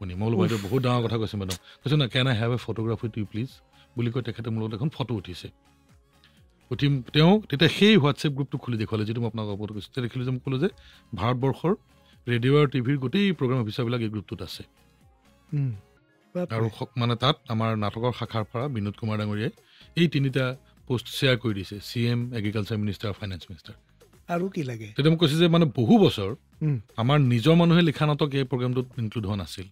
শুনি মই বাইদেউ বহুত ডাঙৰ কথা কৈছে মেডাম কৈছে না can I have a photograph with you please বুলি কৈ তেখেতে মোৰ লগত এখন ফটো উঠিছে উঠিম তেওঁ তেতিয়া সেই হোৱাটছএপ গ্ৰুপটো খুলি দেখুৱালে যিটো মই আপোনাক অৱগত কৰিছোঁ তেতিয়া দেখিলোঁ যে মোক ক'লোঁ যে ভাৰতবৰ্ষৰ ৰেডিঅ' আৰু টিভিৰ গোটেই প্ৰগ্ৰাম অফিচাৰবিলাক এই গ্ৰুপটোত আছে আৰু মানে তাত আমাৰ নাটকৰ শাখাৰ পৰা বিনোদ কুমাৰ ডাঙৰীয়াই এই 3টা পোষ্ট শ্বেয়াৰ কৰি দিছে CM এগ্ৰিকালচাৰ মিনিষ্টাৰ আৰু ফাইনেন্স মিনিষ্টাৰ আৰু কি লাগে তেতিয়া মোক কৈছে যে মানে বহু বছৰ আমাৰ নিজৰ মানুহে লিখা নাটক এই প্ৰগ্ৰামটোত ইনক্লুড হোৱা নাছিল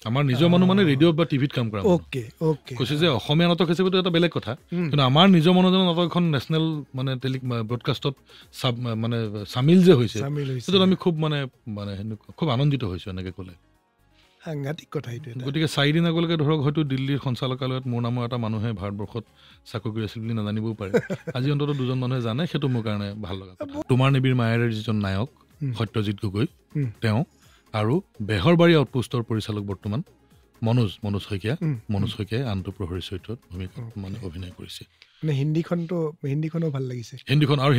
আমাৰ নিজৰ মানুহ মানে ৰেডিঅ' বা টিভিত কাম কৰা কৈছে যে অসমীয়া নাটক হিচাপেতো এটা বেলেগ কথা কিন্তু আমাৰ নিজৰ মানুহজনৰ নাটক এখন নেশ্যনেল মানে ব্ৰডকাষ্টত মানে চামিল যে হৈছে সেইটো আমি খুব মানে মানে খুব আনন্দিত হৈছোঁ এনেকৈ ক'লে সাংঘাতিক কথা এইটো গতিকে 4 দিন আগলৈকে ধৰক হয়তো দিল্লীৰ সঞ্চালকালয়ত মোৰ নামৰ এটা মানুহে ভাৰতবৰ্ষত চাকৰি কৰি আছিল বুলি নাজানিবও পাৰে আজি অন্তত 2জন মানুহে জানে সেইটো মোৰ কাৰণে ভাল লগা কথা তোমাৰ নিবিৰ মায়াৰে যিজন নায়ক সত্যজিৎ গগৈ তেওঁ আৰু বেহৰবাৰী আউটপোষ্টৰ পৰিচালক বৰ্তমান মনোজ শইকীয়াই আনটো প্ৰহৰী চৰিত্ৰত ভূমিকা মানে অভিনয় কৰিছে মানে হিন্দীখনো ভাল লাগিছে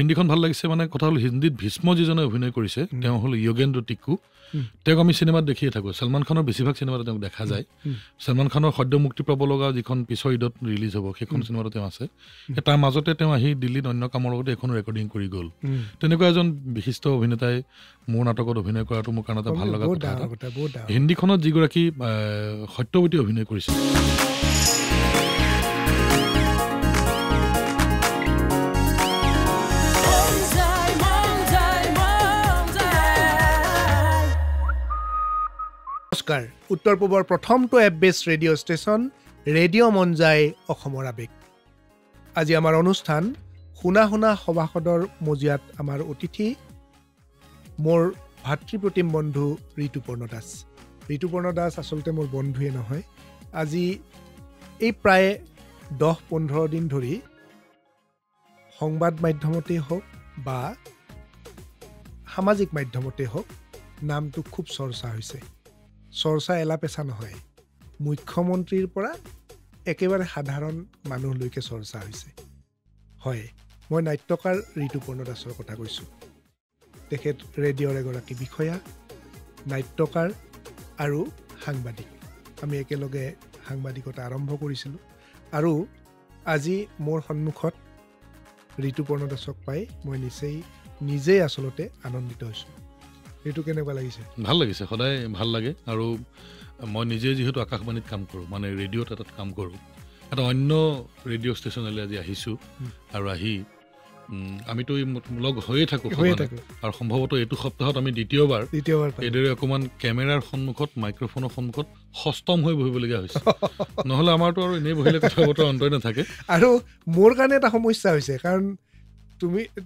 হিন্দীখন ভাল লাগিছে মানে কথা হ'ল হিন্দীত ভীষ্ম যিজনে অভিনয় কৰিছে তেওঁ হ'ল যোগেন্দ্ৰ টিক্কু তেওঁক আমি চিনেমাত দেখিয়ে থাকোঁ সলমান খানৰ বেছিভাগ চিনেমাত তেওঁক দেখা যায় সলমান খানৰ সদ্য মুক্তি পাব লগা যিখন পিছৰ ঈদত ৰিলিজ হ'ব সেইখন চিনেমাতো তেওঁ আছে তাৰ মাজতে তেওঁ আহি দিল্লীত অন্য কামৰ লগতে এখন ৰেকৰ্ডিং কৰি গ'ল তেনেকুৱা এজন বিশিষ্ট অভিনেতাই মোৰ নাটকত অভিনয় কৰাটো মোৰ কাৰণে এটা ভাল লগা কথা হিন্দীখনত যিগৰাকী সত্যৱতী অভিনয় কৰিছে উত্তৰ পূবৰ প্ৰথমটো এপ বেছ ৰেডিঅ' ষ্টেচন ৰেডিঅ' মন যায় অসমৰ আৱেগ আজি আমাৰ অনুষ্ঠান শুনা সভাসদৰ মজিয়াত আমাৰ অতিথি মোৰ ভাতৃপ্ৰতিম বন্ধু ঋতুপৰ্ণ দাস আচলতে মোৰ বন্ধুৱে নহয় আজি এই প্ৰায় 10-15 দিন ধৰি সংবাদ মাধ্যমতেই হওক বা সামাজিক মাধ্যমতেই হওক নামটো খুব চৰ্চা হৈছে চৰ্চা এলাপেচা নহয় মুখ্যমন্ত্ৰীৰ পৰা একেবাৰে সাধাৰণ মানুহলৈকে চৰ্চা হৈছে হয় মই নাট্যকাৰ ঋতুপৰ্ণ দাসৰ কথা কৈছোঁ তেখেত ৰেডিঅ'ৰ এগৰাকী বিষয়া নাট্যকাৰ আৰু সাংবাদিক আমি একেলগে সাংবাদিকতা আৰম্ভ কৰিছিলোঁ আৰু আজি মোৰ সন্মুখত ঋতুপৰ্ণ দাসক পাই মই নিজেই আচলতে আনন্দিত হৈছোঁ এইটো কেনেকুৱা লাগিছে ভাল লাগিছে সদায় ভাল লাগে আৰু মই নিজে যিহেতু আকাশবাণীত কাম কৰোঁ মানে ৰেডিঅ'ত এটাত কাম কৰোঁ এটা অন্য ৰেডিঅ' ষ্টেচনলৈ আজি আহিছোঁ আৰু আহি আমিতো লগ হৈয়ে থাকোঁ আৰু সম্ভৱতঃ এইটো সপ্তাহত আমি দ্বিতীয়বাৰ এইদৰে অকণমান কেমেৰাৰ সন্মুখত মাইক্ৰফোনৰ সন্মুখত সষ্টম হৈ বহিবলগীয়া হৈছে নহ'লে আমাৰতো আৰু এনেই বহিলে কথা বতৰা অন্তই নাথাকে আৰু মোৰ কাৰণে এটা সমস্যা হৈছে কাৰণ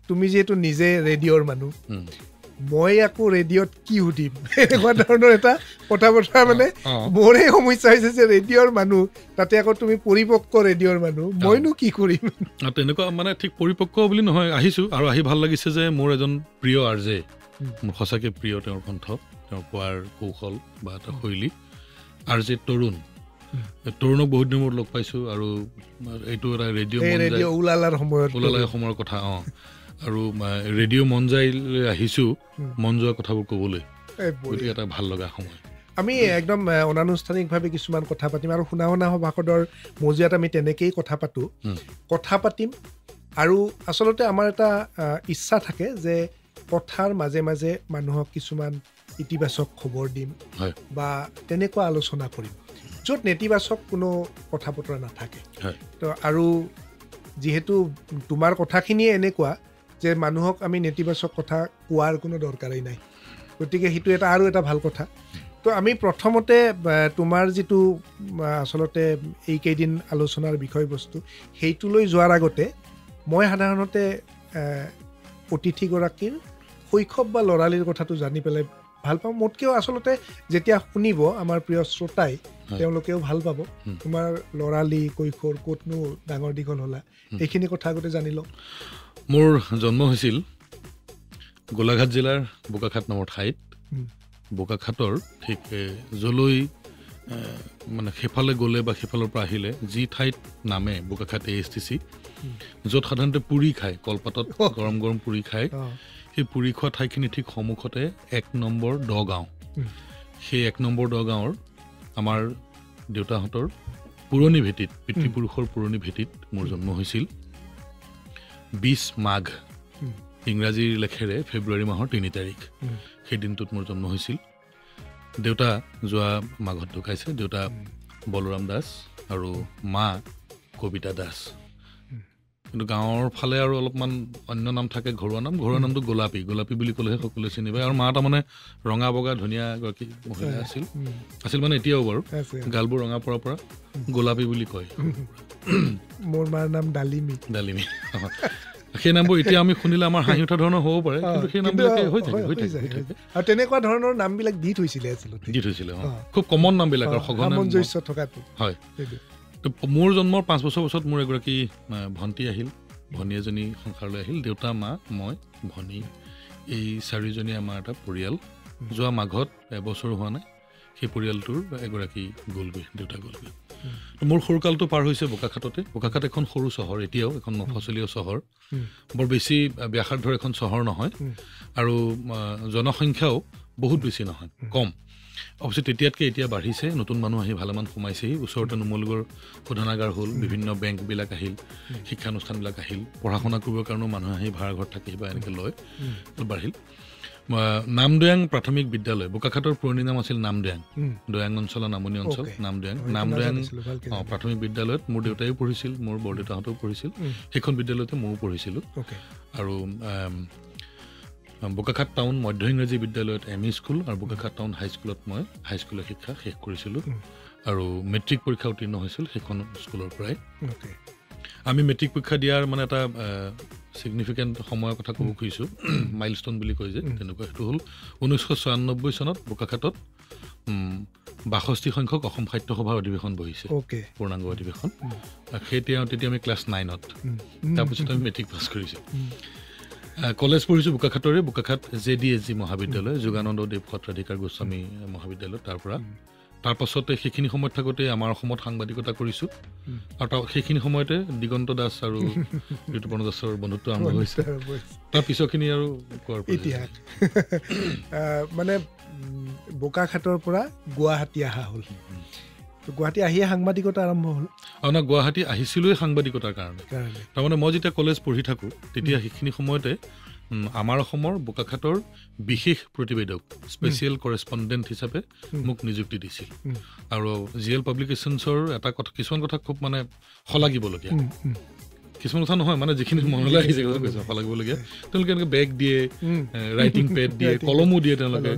তুমি যিহেতু নিজে ৰেডিঅ'ৰ মানুহ মই আকৌ ৰেডিঅ'ত কি সুধিম এনেকুৱা ধৰণৰ এটা কথা বতৰা মানে মোৰে সমস্যা হৈছে যে ৰেডিঅ'ৰ মানুহ তাতে আকৌ তুমি পৰিপক্ক ৰেডিঅ'ৰ মানুহ মইনো কি কৰিম তেনেকুৱা মানে ঠিক পৰিপক্ক বুলি নহয় আহিছোঁ আৰু আহি ভাল লাগিছে যে মোৰ এজন প্ৰিয় আৰজে মোৰ সঁচাকৈ প্ৰিয় তেওঁৰ কণ্ঠ তেওঁৰ কোৱাৰ কৌশল বা এটা শৈলী আৰজে তৰুণক বহুত দিন মূৰত লগ পাইছোঁ আৰু এইটো এটা ৰেডিঅ' ওলালাৰ সময়ৰ কথা আৰু ৰেডিঅ' মন যাইলৈ আহিছোঁ মন যোৱা কথাবোৰ ক'বলৈ গতিকে এটা ভাল লগা সময় আমি একদম অনানুষ্ঠানিকভাৱে কিছুমান কথা পাতিম আৰু শুনা সভাসদৰ মজিয়াত আমি তেনেকেই কথা পাতিম আৰু আচলতে আমাৰ এটা ইচ্ছা থাকে যে কথাৰ মাজে মাজে মানুহক কিছুমান ইতিবাচক খবৰ দিম বা তেনেকুৱা আলোচনা কৰিম য'ত নেতিবাচক কোনো কথা বতৰা নাথাকে তো আৰু যিহেতু তোমাৰ কথাখিনিয়ে এনেকুৱা যে মানুহক আমি নেতিবাচক কথা কোৱাৰ কোনো দৰকাৰেই নাই গতিকে সেইটো আৰু এটা ভাল কথা তো আমি প্ৰথমতে তোমাৰ যিটো আচলতে এইকেইদিন আলোচনাৰ বিষয়বস্তু সেইটোলৈ যোৱাৰ আগতে মই সাধাৰণতে অতিথিগৰাকীৰ শৈশৱ বা ল'ৰালিৰ কথাটো জানি পেলাই ভাল পাওঁ মোতকেও আচলতে যেতিয়া শুনিব আমাৰ প্ৰিয় শ্ৰোতাই তেওঁলোকেও ভাল পাব তোমাৰ ল'ৰালি কৈশোৰ ক'তনো ডাঙৰ দীঘল হ'লা এইখিনি কথা আগতে জানি লওঁ মোৰ জন্ম হৈছিল গোলাঘাট জিলাৰ বোকাখাট নামৰ ঠাইত বোকাখাটৰ ঠিক যলৈ মানে সেইফালে গ'লে বা সেইফালৰ পৰা আহিলে যি ঠাইত নামে বোকাখাট ASTC য'ত সাধাৰণতে পুৰি খায় কলপাতত গৰম গৰম পুৰি খায় সেই পুৰি খোৱা ঠাইখিনি ঠিক সন্মুখতে 1 নম্বৰ দ গাঁও সেই 1 নম্বৰ দ গাঁৱৰ আমাৰ দেউতাহঁতৰ পুৰণি ভেটিত পিতৃপুৰুষৰ পুৰণি ভেটিত মোৰ জন্ম হৈছিল 20 মাঘ ইংৰাজীৰ লেখেৰে ফেব্ৰুৱাৰী মাহৰ 3 তাৰিখ সেই দিনটোত মোৰ জন্ম হৈছিল দেউতা যোৱা মাঘত ঢুকাইছে দেউতা বলৰাম দাস আৰু মা কবিতা দাস কিন্তু গাঁৱৰ ফালে আৰু অলপমান অন্য নাম থাকে ঘৰুৱা নামটো গোলাপী বুলি ক'লেহে সকলোৱে চিনি পায় আৰু মা তাৰমানে ৰঙা বগা ধুনীয়া এগৰাকী মহিলা আছিল মানে এতিয়াও বাৰু গালবোৰ ৰঙা পৰা গোলাপী বুলি কয় মোৰ মাৰ নাম ডালিমী সেই নামবোৰ এতিয়া আমি শুনিলে আমাৰ হাঁহি উঠা ধৰণৰ হ'ব পাৰে কিন্তু সেই নামবিলাকে হৈ থাকে আৰু তেনেকুৱা ধৰণৰ নামবিলাক দি থৈছিলে খুব কমন নামবিলাক আৰু সামঞ্জস্য থকাটো হয় মোৰ জন্মৰ 5 বছৰ পাছত মোৰ এগৰাকী ভণ্টি আহিল ভনী এজনী সংসাৰলৈ আহিল দেউতা মা মই ভনী এই 4জনী আমাৰ এটা পৰিয়াল যোৱা মাঘত এবছৰ হোৱা নাই সেই পৰিয়ালটোৰ এগৰাকী গ'লগৈ দেউতা গ'লগৈ মোৰ সৰুকালটো পাৰ হৈছে বোকাখাট এখন সৰু চহৰ এতিয়াও এখন মফচলীয় চহৰ বৰ বেছি ব্যাসাৰ্ধৰ এখন চহৰ নহয় আৰু জনসংখ্যাও বহুত বেছি নহয় কম অৱশ্যে তেতিয়াতকৈ এতিয়া বাঢ়িছে নতুন মানুহ আহি ভালেমান সোমাইছেহি ওচৰতে নুমলীগড় শোধনাগাৰ হ'ল বিভিন্ন বেংকবিলাক আহিল শিক্ষানুষ্ঠানবিলাক আহিল পঢ়া শুনা কৰিবৰ কাৰণেও মানুহ আহি ভাড়া ঘৰত থাকি বা এনেকৈ লয় বাঢ়িল নামদৈয়াং প্ৰাথমিক বিদ্যালয় বোকাখাটৰ পুৰণি নাম আছিল নামদৈয়াং দৈয়াং অঞ্চলৰ নামনি অঞ্চল নামদৈয়াং প্ৰাথমিক বিদ্যালয়ত মোৰ দেউতাইও পঢ়িছিল মোৰ বৰদেউতাহঁতেও পঢ়িছিল সেইখন বিদ্যালয়তে ময়ো পঢ়িছিলোঁ আৰু বোকাখাট টাউন মধ্য ইংৰাজী বিদ্যালয়ত ME স্কুল আৰু বোকাখাট টাউন হাইস্কুলত মই হাইস্কুলৰ শিক্ষা শেষ কৰিছিলোঁ আৰু মেট্ৰিক পৰীক্ষা উত্তীৰ্ণ হৈছিল সেইখন স্কুলৰ পৰাই আমি মেট্ৰিক পৰীক্ষা দিয়াৰ মানে এটা ছিগনিফিকেণ্ট সময়ৰ কথা ক'ব খুজিছোঁ মাইলষ্টন বুলি কয় যে তেনেকুৱা সেইটো হ'ল 1996 চনত বোকাখাটত 62 সংখ্যক অসম সাহিত্য সভাৰ অধিৱেশন বহিছে পূৰ্ণাংগ অধিৱেশন তেতিয়া আমি ক্লাছ 9ত তাৰপিছত আমি মেট্ৰিক পাছ কৰিছোঁ কলেজ পঢ়িছোঁ বোকাখাটৰে বোকাখাট JDSG মহাবিদ্যালয় যোগানন্দ দেৱ সত্ৰাধিকাৰ গোস্বামী মহাবিদ্যালয় তাৰ পাছতে সেইখিনি সময়ত থাকোঁতে আমাৰ অসমত সাংবাদিকতা কৰিছোঁ আৰু সেইখিনি সময়তে দিগন্ত দাস আৰু ঋতুপৰ্ণ দাসৰ বন্ধুত্ব আৰম্ভ হৈছে তাৰ পিছৰখিনি আৰু ইতিহাস মানে বোকাখাটৰ পৰা গুৱাহাটী অহা হ'ল গুৱাহাটী আহিয়ে সাংবাদিকতা আৰম্ভ হ'ল না গুৱাহাটী আহিছিলোঁৱে সাংবাদিকতাৰ কাৰণে তাৰমানে মই যেতিয়া কলেজ পঢ়ি থাকোঁ তেতিয়া সেইখিনি সময়তে আমাৰ অসমৰ বোকাখাটৰ বিশেষ প্ৰতিবেদক স্পেচিয়েল কৰেছপণ্ডেণ্ট হিচাপে মোক নিযুক্তি দিছিল আৰু GL পাব্লিকেশ্যনছৰ এটা কথা কিছুমান কথা খুব মানে শলাগিবলগীয়া কিছুমান কথা নহয় মানে যিখিনি মনলৈ আহিছে শলাগিবলগীয়া তেওঁলোকে এনেকৈ বেগ দিয়ে ৰাইটিং পেড দিয়ে কলমো দিয়ে তেওঁলোকে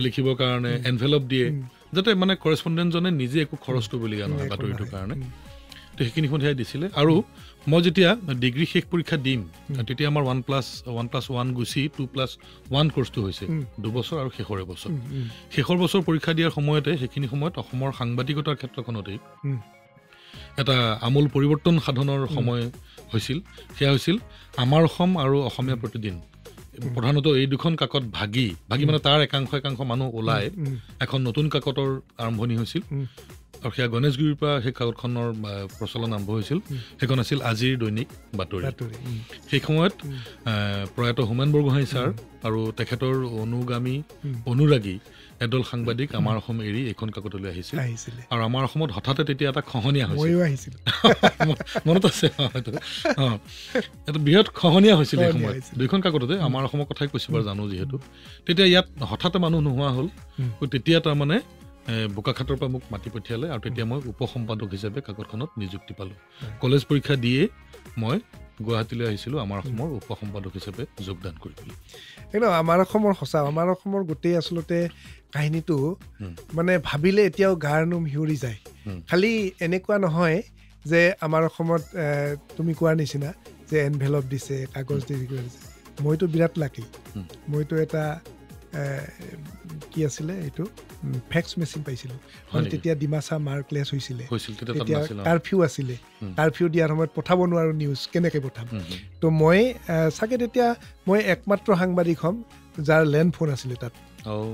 লিখিবৰ কাৰণে এনভেলপ দিয়ে যাতে মানে কৰেছপণ্ডেণ্টজনে নিজে একো খৰচ কৰিবলগীয়া নহয় বাতৰিটোৰ কাৰণে তো সেইখিনি সন্ধিয়াই দিছিলে আৰু মই যেতিয়া ডিগ্ৰী শেষ পৰীক্ষা দিম তেতিয়া আমাৰ 1+1 গুচি 2+1 কোৰ্চটো হৈছে 2 বছৰ আৰু শেষৰ বছৰ পৰীক্ষা দিয়াৰ সময়তে সেইখিনি সময়ত অসমৰ সাংবাদিকতাৰ ক্ষেত্ৰখনতেই এটা আমূল পৰিৱৰ্তন সাধনৰ সময় হৈছিল সেয়া হৈছিল আমাৰ অসম আৰু অসমীয়া প্ৰতিদিন প্ৰধানতঃ এই দুখন কাকত ভাগি মানে তাৰ একাংশ মানুহ ওলাই এখন নতুন কাকতৰ আৰম্ভণি হৈছিল আৰু সেয়া গণেশগুৰিৰ পৰা সেই কাকতখনৰ প্ৰচলন আৰম্ভ হৈছিল সেইখন আছিল আজিৰ দৈনিক বাতৰি সেই সময়ত প্ৰয়াত হোমেন বৰগোহাঁই ছাৰ আৰু তেখেতৰ অনুৰাগী এদল সাংবাদিক আমাৰ অসম এৰি এইখন কাকতলৈ আহিছিল আৰু আমাৰ অসমত হঠাতে তেতিয়া এটা খহনীয়া হৈছিল মনত আছে এটা বৃহৎ খহনীয়া হৈছিল এই সময়ত দুইখন কাকততে আমাৰ অসমৰ কথাই কৈছোঁ বাৰু জানো যিহেতু তেতিয়া ইয়াত হঠাতে মানুহ নোহোৱা হ'ল তেতিয়া তাৰমানে বোকাখাটৰ পৰা মোক মাতি পঠিয়ালে আৰু তেতিয়া মই উপসম্পাদক হিচাপে কাকতখনত নিযুক্তি পালোঁ কলেজ পৰীক্ষা দিয়ে মই গুৱাহাটীলৈ আহিছিলোঁ আমাৰ অসমৰ উপসম্পাদক হিচাপে যোগদান কৰিবলৈ একদম আমাৰ অসমৰ সঁচা আমাৰ অসমৰ গোটেই আচলতে কাহিনীটো মানে ভাবিলে এতিয়াও গাৰ নোম শিয়ৰি যায় খালি এনেকুৱা নহয় যে আমাৰ অসমত তুমি কোৱাৰ নিচিনা যে এনভেলপ দিছে কাগজ দি দিছে মইতো বিৰাট লাকি মইতো এটা কি আছিলে এইটো ফেক্স মেচিন পাইছিলোঁ তেতিয়া ডিমাচা মাৰ্কলেছ হৈছিলে তেতিয়া কাৰফিউ আছিলে কাৰফিউ দিয়াৰ সময়ত পঠাব নোৱাৰোঁ নিউজ কেনেকৈ পঠাম তো মই চাগে তেতিয়া মই একমাত্ৰ সাংবাদিক হ'ম যাৰ লেণ্ড ফোন আছিলে তাত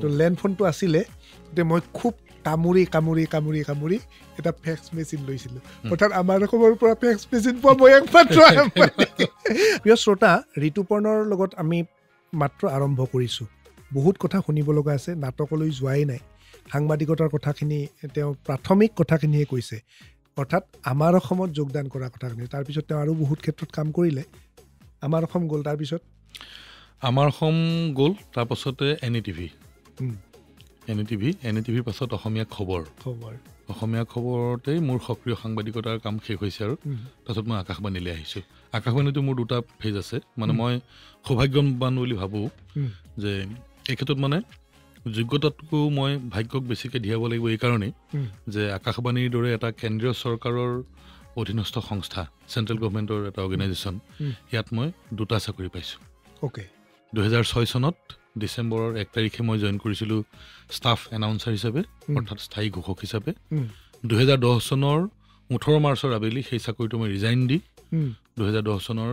তো লেণ্ড ফোনটো আছিলে তেতিয়া মই খুব কামুৰি এটা ফেক্স মেচিন লৈছিলোঁ অৰ্থাৎ আমাৰ অসমৰ পৰা ফেক্স মেচিন পোৱা মই একমাত্ৰ প্ৰিয় শ্ৰোতা ঋতুপৰ্ণৰ লগত আমি মাত্ৰ আৰম্ভ কৰিছোঁ বহুত কথা শুনিব লগা আছে নাটকলৈ যোৱাই নাই সাংবাদিকতাৰ কথাখিনি তেওঁ প্ৰাথমিক কথাখিনিয়ে কৈছে, অৰ্থাৎ আমাৰ অসমত যোগদান কৰা কথাখিনি। তাৰপিছত তেওঁ আৰু বহুত ক্ষেত্ৰত কাম কৰিলে। আমাৰ অসম গ'ল, তাৰপিছত আমাৰ অসম গ'ল, তাৰপাছতে NETV NETVৰ পাছত অসমীয়া খবৰ অসমীয়া খবৰতেই মোৰ সক্ৰিয় সাংবাদিকতাৰ কাম শেষ হৈছে আৰু তাৰপিছত মই আকাশবাণীলৈ আহিছোঁ। আকাশবাণীটো মোৰ দুটা ফেজ আছে, মানে মই সৌভাগ্যৱান বুলি ভাবোঁ যে এই ক্ষেত্ৰত মানে যোগ্যতাতকৈও মই ভাগ্যক বেছিকৈ দিয়াব লাগিব এই কাৰণেই যে আকাশবাণীৰ দৰে এটা কেন্দ্ৰীয় চৰকাৰৰ অধীনস্থ সংস্থা, চেণ্ট্ৰেল গভৰ্ণমেণ্টৰ এটা অৰ্গেনাইজেশ্যন, ইয়াত মই দুটা চাকৰি পাইছোঁ। 2006 চনত ডিচেম্বৰৰ 1 তাৰিখে মই জইন কৰিছিলোঁ ষ্টাফ এনাউন্সাৰ হিচাপে, অৰ্থাৎ স্থায়ী ঘোষক হিচাপে। 2010 চনৰ 18 মাৰ্চৰ আবেলি সেই চাকৰিটো মই ৰিজাইন দি 2010 চনৰ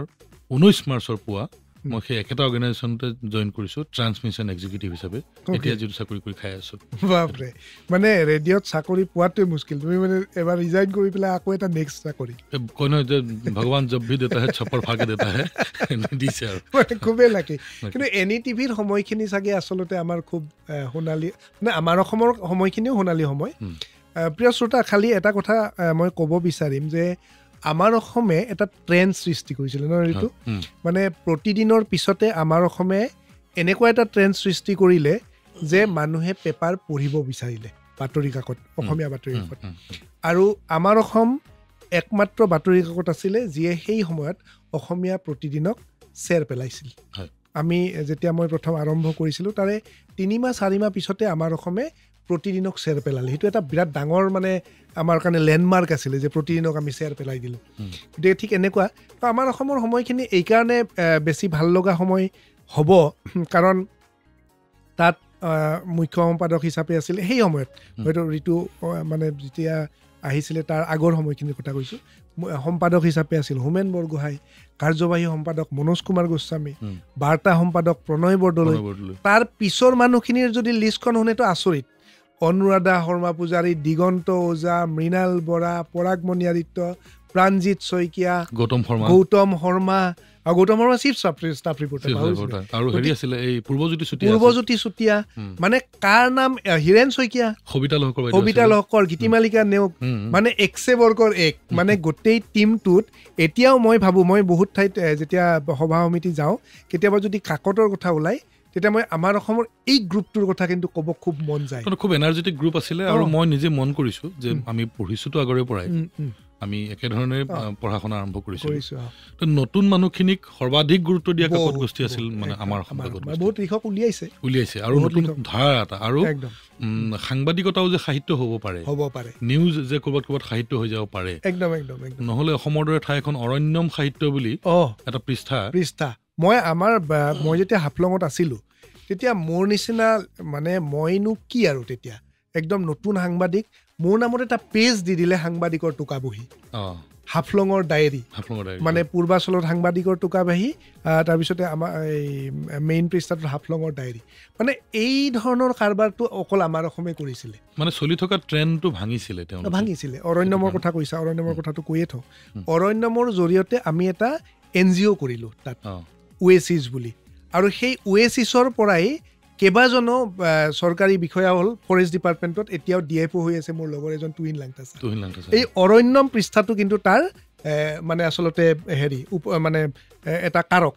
19 মাৰ্চৰ পুৱা মই সেই একেটা অৰ্গেনাইজেশ্যনতে জইন কৰিছোঁ ট্ৰান্সমিশ্যন এক্সিকিউটিভ হিচাপে। এতিয়া যিটো চাকৰি কৰি খাই আছোঁ। বাপৰে, মানে ৰেডিঅ'ত চাকৰি পোৱাটোৱে মুস্কিল। তুমি মানে এবাৰ ৰিজাইন কৰি পেলাই আকৌ এটা নেক্সট চাকৰি। কয় নহয় যে ভগৱান জব ভি দেতা হে ছপ্পৰ ফাকে দেতা হে, দিছে আৰু খুবেই লাগে। কিন্তু NETVৰ সময়খিনি চাগে আচলতে আমাৰ খুব সোণালী, মানে আমাৰ অসমৰ সময়খিনিও সোণালী সময়। প্ৰিয় শ্ৰোতা, খালি এটা কথা মই ক'ব বিচাৰিম যে আমাৰ অসমে এটা ট্ৰেণ্ড সৃষ্টি কৰিছিলে ন ঋতু, মানে প্ৰতিদিনৰ পিছতে আমাৰ অসমে এনেকুৱা এটা ট্ৰেণ্ড সৃষ্টি কৰিলে যে মানুহে পেপাৰ পঢ়িব বিচাৰিলে, বাতৰি কাকত, অসমীয়া বাতৰি কাকত। আৰু আমাৰ অসম একমাত্ৰ বাতৰি কাকত আছিলে যিয়ে সেই সময়ত অসমীয়া প্ৰতিদিনক শ্বেয়াৰ পেলাইছিল। আমি যেতিয়া মই প্ৰথম আৰম্ভ কৰিছিলোঁ তাৰে 3 মাহ 4 মাহ পিছতে আমাৰ অসমে প্ৰতিদিনক শ্বেয়াৰ পেলালে। সেইটো এটা বিৰাট ডাঙৰ মানে আমাৰ কাৰণে লেণ্ডমাৰ্ক আছিলে যে প্ৰতিদিনক আমি শ্বেয়াৰ পেলাই দিলোঁ। গতিকে ঠিক এনেকুৱা আমাৰ অসমৰ সময়খিনি এইকাৰণে বেছি ভাল লগা সময় হ'ব, কাৰণ তাত মুখ্য সম্পাদক হিচাপে আছিলে সেই সময়ত, হয়তো ঋতু মানে যেতিয়া আহিছিলে তাৰ আগৰ সময়খিনিৰ কথা কৈছোঁ, সম্পাদক হিচাপে আছিল হোমেন বৰগোহাঁই, কাৰ্যবাহী সম্পাদক মনোজ কুমাৰ গোস্বামী, বাৰ্তা সম্পাদক প্ৰণয় বৰদলৈ। তাৰ পিছৰ মানুহখিনিৰ যদি লিষ্টখন শুনেতো আচৰিত। Anuradha Sharma Pujari, Diganta Oja, Mrinal Bora, Paragmoni Aditya, Pranjit Saikia, Gautam Sharma chief staff reporter, আৰু হেৰি আছিলে এই পূৰ্বজ্যোতি চুতীয়া, মানে কাৰ নাম, হীৰেণ শইকীয়া, সবিতা লহকৰ, গীতিমালিকা নেওগ, মানে এক্সে বৰ্গৰ এক, মানে গোটেই টিমটোত। এতিয়াও মই ভাবোঁ, মই বহুত ঠাইত যেতিয়া সভা সমিতি যাওঁ, কেতিয়াবা যদি কাকতৰ কথা ওলায় তেতিয়া মই আমাৰ অসমৰ এই গ্ৰুপটোৰ কথা কিন্তু ক'ব খুব মন যায়। খুব এনাৰ্জেটিক গ্ৰুপ আছিলে, আৰু মই নিজে মন কৰিছোঁ যে আমি পঢ়িছোঁতো আগৰে পৰাই, আমি একেধৰণে পঢ়া শুনা আৰম্ভ কৰিছোঁ। নতুন মানুহখিনিক সৰ্বাধিক গুৰুত্ব দিয়া কাকত গোষ্ঠী আছিল মানে আমাৰ অসমৰ বহুত লিখক উলিয়াইছে, আৰু নতুন ধাৰা এটা, আৰু সাংবাদিকতাও যে সাহিত্য হ'ব পাৰে, নিউজ যে ক'ৰবাত সাহিত্য হৈ যাব পাৰে, নহ'লে অসমৰ দৰে ঠাই এখন অৰণ্যম সাহিত্য বুলি এটা পৃষ্ঠা। মই যেতিয়া হাফলঙত আছিলোঁ তেতিয়া মোৰ নিচিনা মানে মইনো কি আৰু তেতিয়া একদম নতুন সাংবাদিক, মোৰ নামত এটা পেজ দি দিলে সাংবাদিকৰ টোকাবহী, হাফলঙৰ ডায়েৰী, মানে পূৰ্বাঞ্চলত সাংবাদিকৰ টোকাবাহী, তাৰপিছতে আমাৰ এই মেইন পৃষ্ঠাটোত হাফলঙৰ ডায়েৰী। মানে এই ধৰণৰ কাৰবাৰটো অকল আমাৰ অসমে কৰিছিলে, মানে চলি থকা ট্ৰেণ্ডটো ভাঙিছিলে। অৰণ্যমৰ কথা কৈছা, অৰণ্যমৰ কথাটো কৈয়ে থওঁ। অৰণ্যমৰ জৰিয়তে আমি এটা NGO কৰিলোঁ তাত, ওৱেচিছ বুলি, আৰু সেই ওৱেচিছৰ পৰাই কেইবাজনো চৰকাৰী বিষয়া হ'ল ফৰেষ্ট ডিপাৰ্টমেণ্টত, এতিয়াও DFO হৈ আছে মোৰ লগৰ এজন টুইন লাংটাছা। এই অৰণ্যম পৃষ্ঠাটো কিন্তু তাৰ মানে আচলতে হেৰি মানে এটা কাৰক,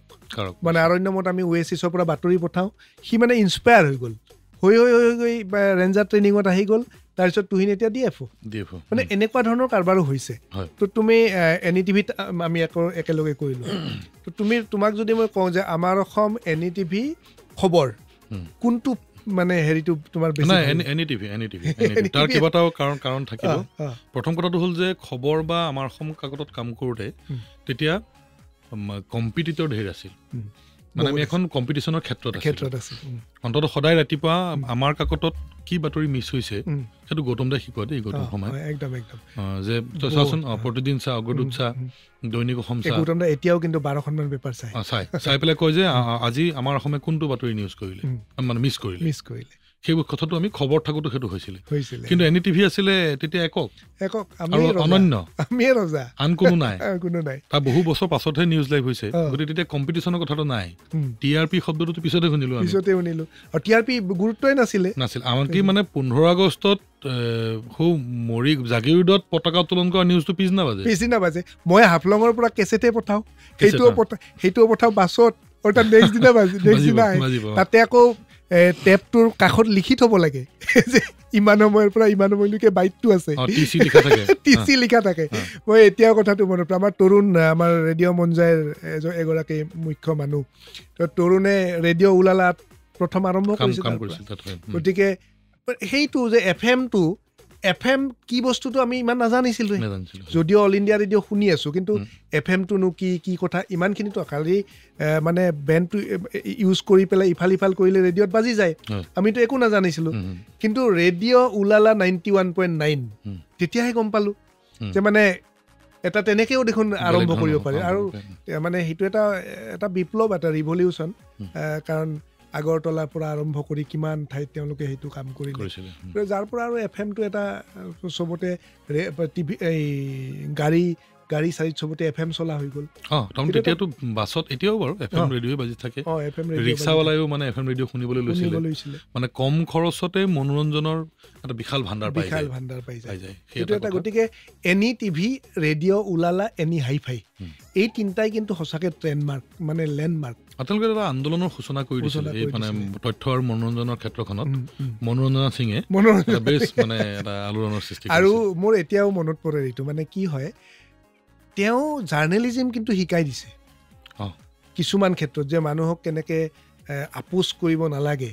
মানে অৰণ্যমত আমি ওৱেচিছৰ পৰা বাতৰি পঠাওঁ, সি মানে ইনস্পায়াৰ হৈ গ'ল, হৈ গৈ ৰেঞ্জাৰ ট্ৰেইনিঙত আহি গ'ল, তাৰপিছত তুহিন এতিয়া DFO, মানে এনেকুৱা ধৰণৰ কাৰবাৰো হৈছে। তো তুমি NETVত আমি একেলগে কৰিলোঁ। তো তোমাক যদি মই কওঁ যে আমাৰ অসম NETV খবৰ কোনটো মানে হেৰিটো তোমাৰ বেছি? NETV তাৰ কেইবাটাও কাৰণ থাকিব। প্ৰথম কথাটো হ'ল যে খবৰ বা আমাৰ অসম কাকতত কাম কৰোঁতে তেতিয়া কম্পিটিটৰ ধেৰ আছিল, মানে আমি এখন কম্পিটিশ্যনৰ ক্ষেত্ৰত আছিলোঁ। অন্ততঃ সদায় ৰাতিপুৱা আমাৰ কাকতত কি বাতৰি মিছ হৈছে সেইটো গৌতম দাই শিকোৱা দেই, গৌতম শৰ্মাই, যে তই চাচোন প্ৰতিদিন চা, অগ্ৰদূত চা, দৈনিক অসম চা, গৌতম দাই এতিয়াও কিন্তু 12খনমান পেপাৰ চাই পেলাই কয় যে আজি আমাৰ অসমে কোনটো বাতৰি নিউজ কৰিলে, মানে মিছ কৰিলে। সেই কথাটো আমি খবৰ থাকোঁতে সেইটো হৈছিলে হৈছিলে কিন্তু NDTV আছিলে তেতিয়া একক আমি অনন্য আমিয়ে ৰজা আন কোনো নাই কোনো নাই তাৰ বহু বছৰ পাছতহে নিউজ লাইভ হৈছে গতিকে তেতিয়া কম্পিটিশ্যনৰ কথাটো নাই TRP শব্দটো পিছতে শুনিলো আৰু TRP গুৰুত্বই নাছিল আমাক মানে 15 আগষ্টত মৰি জাগিৰোডত পতাকা উত্তোলন কৰা নিউজটো পিছদিনা বাজে মই হাফলঙৰ পৰা কেছেটে পঠাওঁ সেইটোও পঠাওঁ বাছত অৰ্থাৎ নেক্সট দিনা তাতে আকৌ টেপটোৰ কাষত লিখি থব লাগে যে ইমান সময়ৰ পৰা ইমান সময়লৈকে বাইটটো আছে TC লিখা থাকে মই এতিয়াও কথাটো মনত পৰে আমাৰ তৰুণ আমাৰ ৰেডিঅ' মঞ্জাইৰ এগৰাকী মুখ্য মানুহ তৰুণে ৰেডিঅ' উলালাত প্ৰথম আৰম্ভ কৰিছিল গতিকে সেইটো যে FM কি বস্তুটো আমি ইমান নাজানিছিলো যদিও অল ইণ্ডিয়া ৰেডিঅ' শুনি আছো কিন্তু FMটোনো কি কথা ইমানখিনিতো খালি মানে বেণ্ডটো ইউজ কৰি পেলাই ইফাল কৰিলে ৰেডিঅ'ত বাজি যায় আমিতো একো নাজানিছিলো কিন্তু ৰেডিঅ' উলালা 91.9 তেতিয়াহে গম পালো যে মানে এটা তেনেকেও দেখোন আৰম্ভ কৰিব পাৰে আৰু মানে সেইটো এটা বিপ্লৱ এটা ৰিভলিউচন কাৰণ আগৰতলাৰ পৰা আৰম্ভ কৰি কিমান ঠাইত তেওঁলোকে সেইটো কাম কৰিলে যাৰ পৰা আৰু FMটো এটা চবতে টিভি এই গাড়ী চাৰিত চবতে FM চলা হৈ গ'ল তেতিয়াতো বাছত এতিয়াও বাৰু FM ৰেডিঅ' বাজি থাকে ৰিক্সাৱালায়ো মানে FM ৰেডিঅ' শুনিবলৈ লৈছিলে মানে কম খৰচতে মনোৰঞ্জনৰ এটা বিশাল ভাণ্ডাৰ পাই যায় সেইটো এটা গতিকে NETV ৰেডিঅ' উলালা এনি হাইফাই এই তিনিটাই কিন্তু সঁচাকৈ ট্ৰেণ্ডমাৰ্ক মানে লেণ্ডমাৰ্ক আপোনালোকে এটা আন্দোলনৰ সূচনা কৰি দিছিলে এই মানে তথ্য আৰু মনোৰঞ্জনৰ ক্ষেত্ৰখনত মনোৰঞ্জনা সিঙে বেছ মানে এটা আলোড়নৰ সৃষ্টি আৰু মোৰ এতিয়াও মনত পৰে এইটো মানে কি হয় তেওঁ জাৰ্নেলিজিম কিন্তু শিকাই দিছে কিছুমান ক্ষেত্ৰত যে মানুহক কেনেকৈ আপোচ কৰিব নালাগে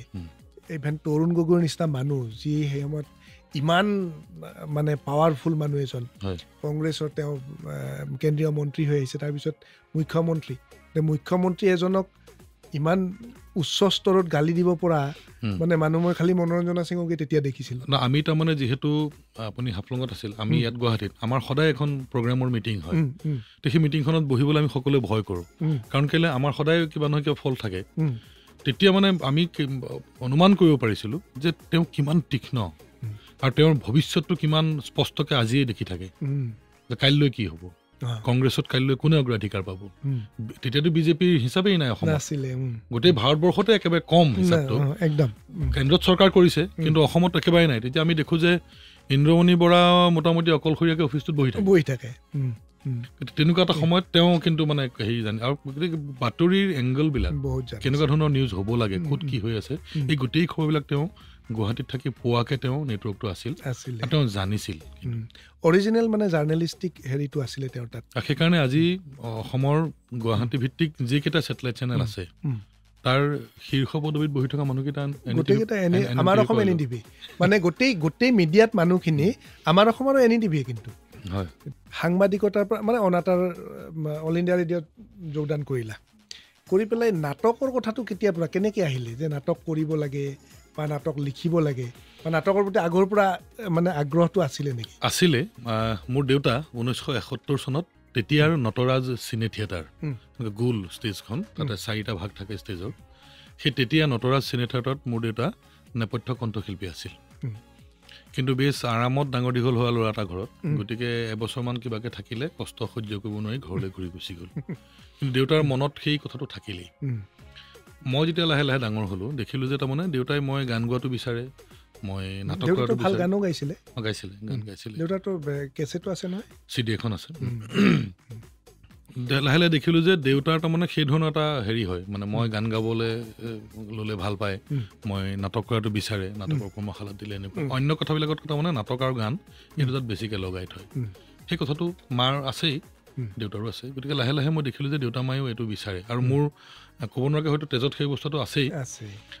ইভেন তৰুণ গগৈৰ নিচিনা মানুহ যি সেই সময়ত ইমান মানে পাৱাৰফুল মানুহ এজন কংগ্ৰেছৰ তেওঁ কেন্দ্ৰীয় মন্ত্ৰী হৈ আহিছে তাৰপিছত মুখ্যমন্ত্ৰী এজনক ইমান উচ্চ স্তৰত গালি দিব পৰা মানে মানুহ মই খালি মনোৰঞ্জনা সিঙকে তেতিয়া দেখিছিলোঁ আমি তাৰমানে যিহেতু আপুনি হাফলঙত আছিল আমি ইয়াত গুৱাহাটীত আমাৰ সদায় এখন প্ৰগ্ৰামৰ মিটিং হয় সেই মিটিংখনত বহিবলৈ আমি সকলোৱে ভয় কৰোঁ কাৰণ কেলৈ আমাৰ সদায় কিবা নহয় কিবা ফল থাকে তেতিয়া মানে আমি অনুমান কৰিব পাৰিছিলোঁ যে তেওঁ কিমান তীক্ষ্ণ আৰু তেওঁৰ ভৱিষ্যতটো কিমান স্পষ্টকৈ আজিয়ে দেখি থাকে যে কাইলৈ কি হ'ব কংগ্ৰেছত কাইলৈ কোনে অগ্ৰাধিকাৰ পাব তেতিয়াতো বিজেপিৰ হিচাপেই নাই অসমত গোটেই ভাৰতবৰ্ষতে একেবাৰে কম হিচাপটো কেন্দ্ৰত চৰকাৰ কৰিছে কিন্তু অসমত একেবাৰে নাই তেতিয়া আমি দেখোঁ যে ইন্দ্ৰমণি বৰা মোটামুটি অকলশৰীয়াকৈ অফিচটোত বহি থাকে তেনেকুৱা এটা সময়ত তেওঁ কিন্তু মানে হেৰি জানে আৰু বাতৰিৰ এংগলবিলাক কেনেকুৱা ধৰণৰ নিউজ হ'ব লাগে ক'ত কি হৈ আছে এই গোটেই খবৰবিলাক তেওঁ গুৱাহাটীত থাকি পোৱাকৈ তেওঁ নেটৱৰ্কটো আছিল তেওঁ জানিছিল অৰিজিনেল মানে জাৰ্নেলিষ্টিক হেৰিটো আছিলে তেওঁৰ তাত সেইকাৰণে আজি অসমৰ গুৱাহাটী ভিত্তিক যিকেইটা ছেটেলাইট চেনেল আছে তাৰ শীৰ্ষ পদবীত বহি থকা মানুহকেইটা গোটেইকেইটা আমাৰ অসম NETV মানে গোটেই মিডিয়াত মানুহখিনি আমাৰ অসমৰ NETV কিন্তু হয় সাংবাদিকতাৰ পৰা মানে অনাতাঁৰ অল ইণ্ডিয়া ৰেডিঅ'ত যোগদান কৰি পেলাই নাটকৰ কথাটো কেতিয়াৰ পৰা কেনেকৈ আহিলে যে নাটক কৰিব লাগে বা নাটক লিখিব লাগে বা নাটকৰ প্ৰতি আগৰ পৰা মানে আগ্ৰহটো আছিলে নেকি আছিলে মোৰ দেউতা 1971 চনত তেতিয়াৰ নটৰাজ চিনে থিয়েটাৰ গোল ষ্টেজখন তাতে 4টা ভাগ থাকে ষ্টেজৰ সেই তেতিয়া নটৰাজ চিনে থিয়েটাৰত মোৰ দেউতা নেপথ্য কণ্ঠশিল্পী আছিল কিন্তু বেছ আৰামত ডাঙৰ দীঘল হোৱা ল'ৰা এটা ঘৰত গতিকে এবছৰমান কিবাকৈ থাকিলে কষ্ট সহ্য কৰিব নোৱাৰি ঘৰলৈ ঘূৰি গুচি গ'ল কিন্তু দেউতাৰ মনত সেই কথাটো থাকিলেই মই যেতিয়া লাহে লাহে ডাঙৰ হ'লোঁ দেখিলোঁ যে তাৰমানে দেউতাই মই গান গোৱাটো বিচাৰে মই নাটক কৰাটো ভাল গানো গাইছিলে গান গাইছিলে দেউতাৰতো কেছেটো আছে নহয় CD এখন আছে লাহে লাহে দেখিলোঁ যে দেউতাৰ তাৰমানে সেই ধৰণৰ এটা হেৰি হয় মানে মই গান গাবলৈ ল'লে ভাল পায় মই নাটক কৰাটো বিচাৰে নাটকৰ কৰ্মশালাত দিলে এনেকুৱা অন্য কথাবিলাকত তাৰমানে নাটক আৰু গান এই দুটাত বেছিকৈ লগাই থয় সেই কথাটো মাৰ আছেই দেউতাৰো আছে গতিকে লাহে লাহে মই দেখিলোঁ যে দেউতা মায়েও এইটো বিচাৰে আৰু মোৰ ক'ব নোৱাৰাকৈ হয়তো তেজত সেই বস্তুটো আছেই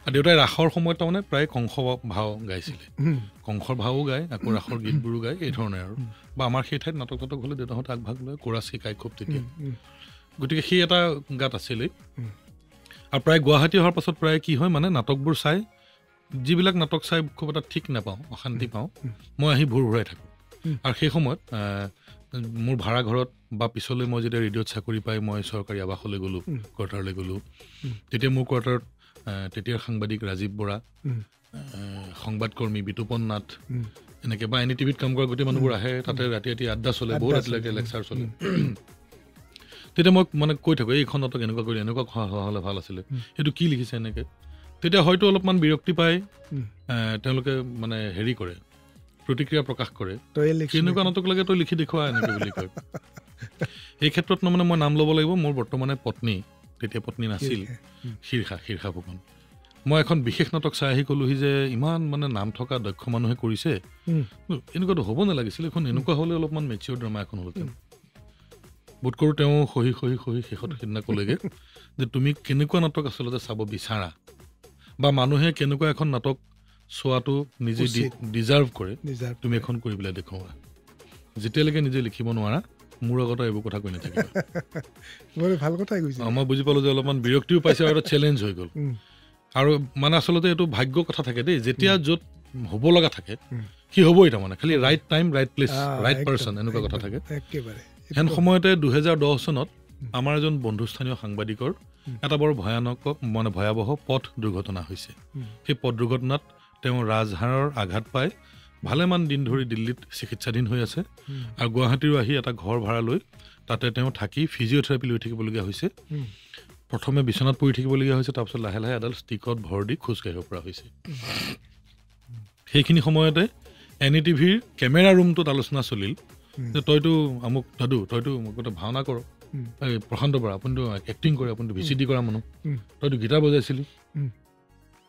আৰু দেউতাই ৰাসৰ সময়ত তাৰমানে প্ৰায় কংস ভাও গাইছিলে কংসৰ ভাও গায় আকৌ ৰাসৰ গীতবোৰো গায় এই ধৰণে আৰু বা আমাৰ সেই ঠাইত নাটক হ'লে দেউতাহঁতে আগভাগ লয় কোৰাছ শিকায় খুব তেতিয়া গতিকে সেই এটা গাত আছিলেই আৰু প্ৰায় গুৱাহাটী অহাৰ পাছত প্ৰায় কি হয় মানে নাটকবোৰ চাই যিবিলাক নাটক চাই খুব এটা ঠিক নাপাওঁ অশান্তি পাওঁ মই আহি ভোৰ ভৰাই থাকোঁ আৰু সেই সময়ত মোৰ ভাড়া ঘৰত বা পিছলৈ মই যেতিয়া ৰেডিঅ'ত চাকৰি পাই মই চৰকাৰী আৱাসলৈ গ'লোঁ কোৱাৰ্টাৰলৈ গ'লোঁ তেতিয়া মোৰ কোৱাৰ্টাৰত তেতিয়াৰ সাংবাদিক ৰাজীৱ বৰা সংবাদকৰ্মী বিতুপন নাথ এনেকৈ বা NDTVত কাম কৰা গোটেই মানুহবোৰ আহে তাতে ৰাতি ৰাতি আড্ডা চলে বহুত ৰাতিলৈকে লেকচাৰ চলে তেতিয়া মই মানে কৈ থাকোঁ এইখন নাটক এনেকুৱা কৰি এনেকুৱা হ'লে ভাল আছিলে সেইটো কি লিখিছে এনেকৈ তেতিয়া হয়তো অলপমান বিৰক্তি পায় তেওঁলোকে মানে হেৰি কৰে প্ৰতিক্ৰিয়া প্ৰকাশ কৰে কেনেকুৱা নাটক লাগে তই লিখি দেখুওৱা এনেকৈ বুলি কয় এই ক্ষেত্ৰত মানে মই নাম ল'ব লাগিব মোৰ বৰ্তমানে পত্নী তেতিয়া পত্নী নাছিল শীৰ্ষা ফুকন মই এখন বিশেষ নাটক চাই আহি ক'লোহি যে ইমান মানে নাম থকা দক্ষ মানুহে কৰিছে এনেকুৱাতো হ'ব নালাগিছিল এখন এনেকুৱা হ'লে অলপমান মেচিয়ৰ ড্ৰামা এখন হ'লহেঁতেন বোধ কৰোঁ তেওঁ সহি শেষত সিদিনা ক'লেগৈ যে তুমি কেনেকুৱা নাটক আচলতে চাব বিচাৰা বা মানুহে কেনেকুৱা এখন নাটক চোৱাটো নিজে ডিজাৰ্ভ কৰে তুমি এখন কৰি পেলাই দেখুওৱা যেতিয়ালৈকে নিজে লিখিব নোৱাৰা মোৰ আগতে এইবোৰ কথা কৈ নাথাকিবা ভাল কথাই কৈছে মই বুজি পালোঁ যে অলপমান বিৰক্তিও পাইছে আৰু এটা চেলেঞ্জ হৈ গ'ল আৰু মানে আচলতে এইটো ভাগ্য কথা থাকে দেই যেতিয়া য'ত হ'ব লগা থাকে সি হ'বই তাৰমানে খালি right time right place right person এনেকুৱা কথা থাকে হেন সময়তে 2010 চনত আমাৰ এজন বন্ধুস্থানীয় সাংবাদিকৰ এটা বৰ ভয়াৱহ পথ দুৰ্ঘটনা হৈছে সেই পথ দুৰ্ঘটনাত তেওঁ ৰাজহাড়ৰ আঘাত পাই ভালেমান দিন ধৰি দিল্লীত চিকিৎসাধীন হৈ আছে আৰু গুৱাহাটীৰো আহি এটা ঘৰ ভাড়া লৈ তাতে তেওঁ থাকি ফিজিঅ'থেৰাপি লৈ থাকিবলগীয়া হৈছে প্ৰথমে বিচনাত পৰি থাকিবলগীয়া হৈছে তাৰপিছত লাহে লাহে এডাল ষ্টিকত ভৰ দি খোজকাঢ়িব পৰা হৈছে সেইখিনি সময়তে NDTVৰ কেমেৰা ৰুমটোত আলোচনা চলিল যে তইতো আমুক দাদু তইতো গোটেই ভাওনা কৰ প্ৰশান্ত বৰা আপুনিতো এক্টিং কৰে আপুনিতো VCD কৰা মানুহ তইতো গীটাৰ বজাইছিলি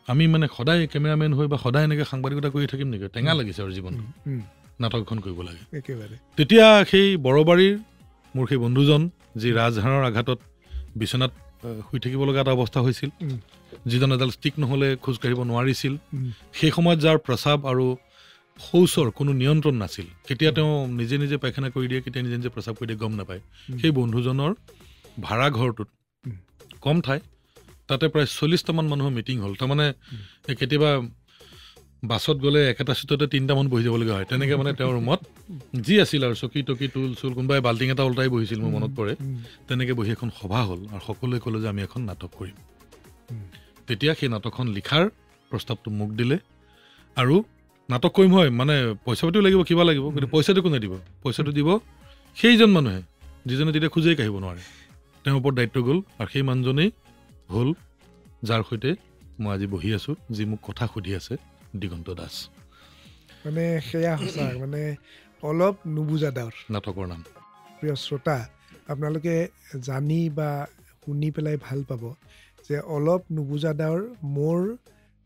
আমি মানে সদায় কেমেৰামেন হৈ বা সদায় এনেকৈ সাংবাদিকতা কৰি থাকিম নেকি টেঙা লাগিছে আৰু জীৱনটো নাটক এখন কৰিব লাগে তেতিয়া সেই বৰবাৰীৰ মোৰ সেই বন্ধুজন যি ৰাজহাড়ৰ আঘাতত বিচনাত শুই থাকিব লগা এটা অৱস্থা হৈছিল যিজন এডাল ষ্টিক নহ'লে খোজকাঢ়িব নোৱাৰিছিল সেই সময়ত যাৰ প্ৰস্ৰাৱ আৰু শৌচৰ কোনো নিয়ন্ত্ৰণ নাছিল কেতিয়া তেওঁ নিজে নিজে পায়খানা কৰি দিয়ে কেতিয়া নিজে নিজে প্ৰস্ৰাৱ কৰি দিয়ে গম নাপায় সেই বন্ধুজনৰ ভাড়া ঘৰটোত কম ঠাই তাতে প্ৰায় 40টামান মানুহৰ মিটিং হ'ল তাৰমানে কেতিয়াবা বাছত গ'লে একেটা চিটতে 3টামান বহি যাবলগীয়া হয় তেনেকৈ মানে তেওঁৰ ৰুমত যি আছিল আৰু চকী টকী টুল চুল কোনোবাই বাল্টিং এটা ওলটাই বহিছিল মোৰ মনত পৰে তেনেকৈ বহি এখন সভা হ'ল আৰু সকলোৱে ক'লে যে আমি এখন নাটক কৰিম তেতিয়া সেই নাটকখন লিখাৰ প্ৰস্তাৱটো মোক দিলে আৰু নাটক কৰিম হয় মানে পইচা পাতিও লাগিব কিবা লাগিব কিন্তু পইচাটো কোনে দিব পইচাটো দিব সেইজন মানুহে যিজনে তেতিয়া খোজেই কাঢ়িব নোৱাৰে তেওঁৰ ওপৰত দায়িত্ব গ'ল আৰু সেই মানুহজনেই হ'ল যাৰ সৈতে মই আজি বহি আছোঁ যি মোক কথা সুধি আছে দিগন্ত দাস মানে সেয়া সঁচা মানে অলপ নুবুজা ডাৱৰ নাটকৰ নাম প্ৰিয় শ্ৰোতা আপোনালোকে জানি বা শুনি পেলাই ভাল পাব যে অলপ নুবুজা ডাৱৰ মোৰ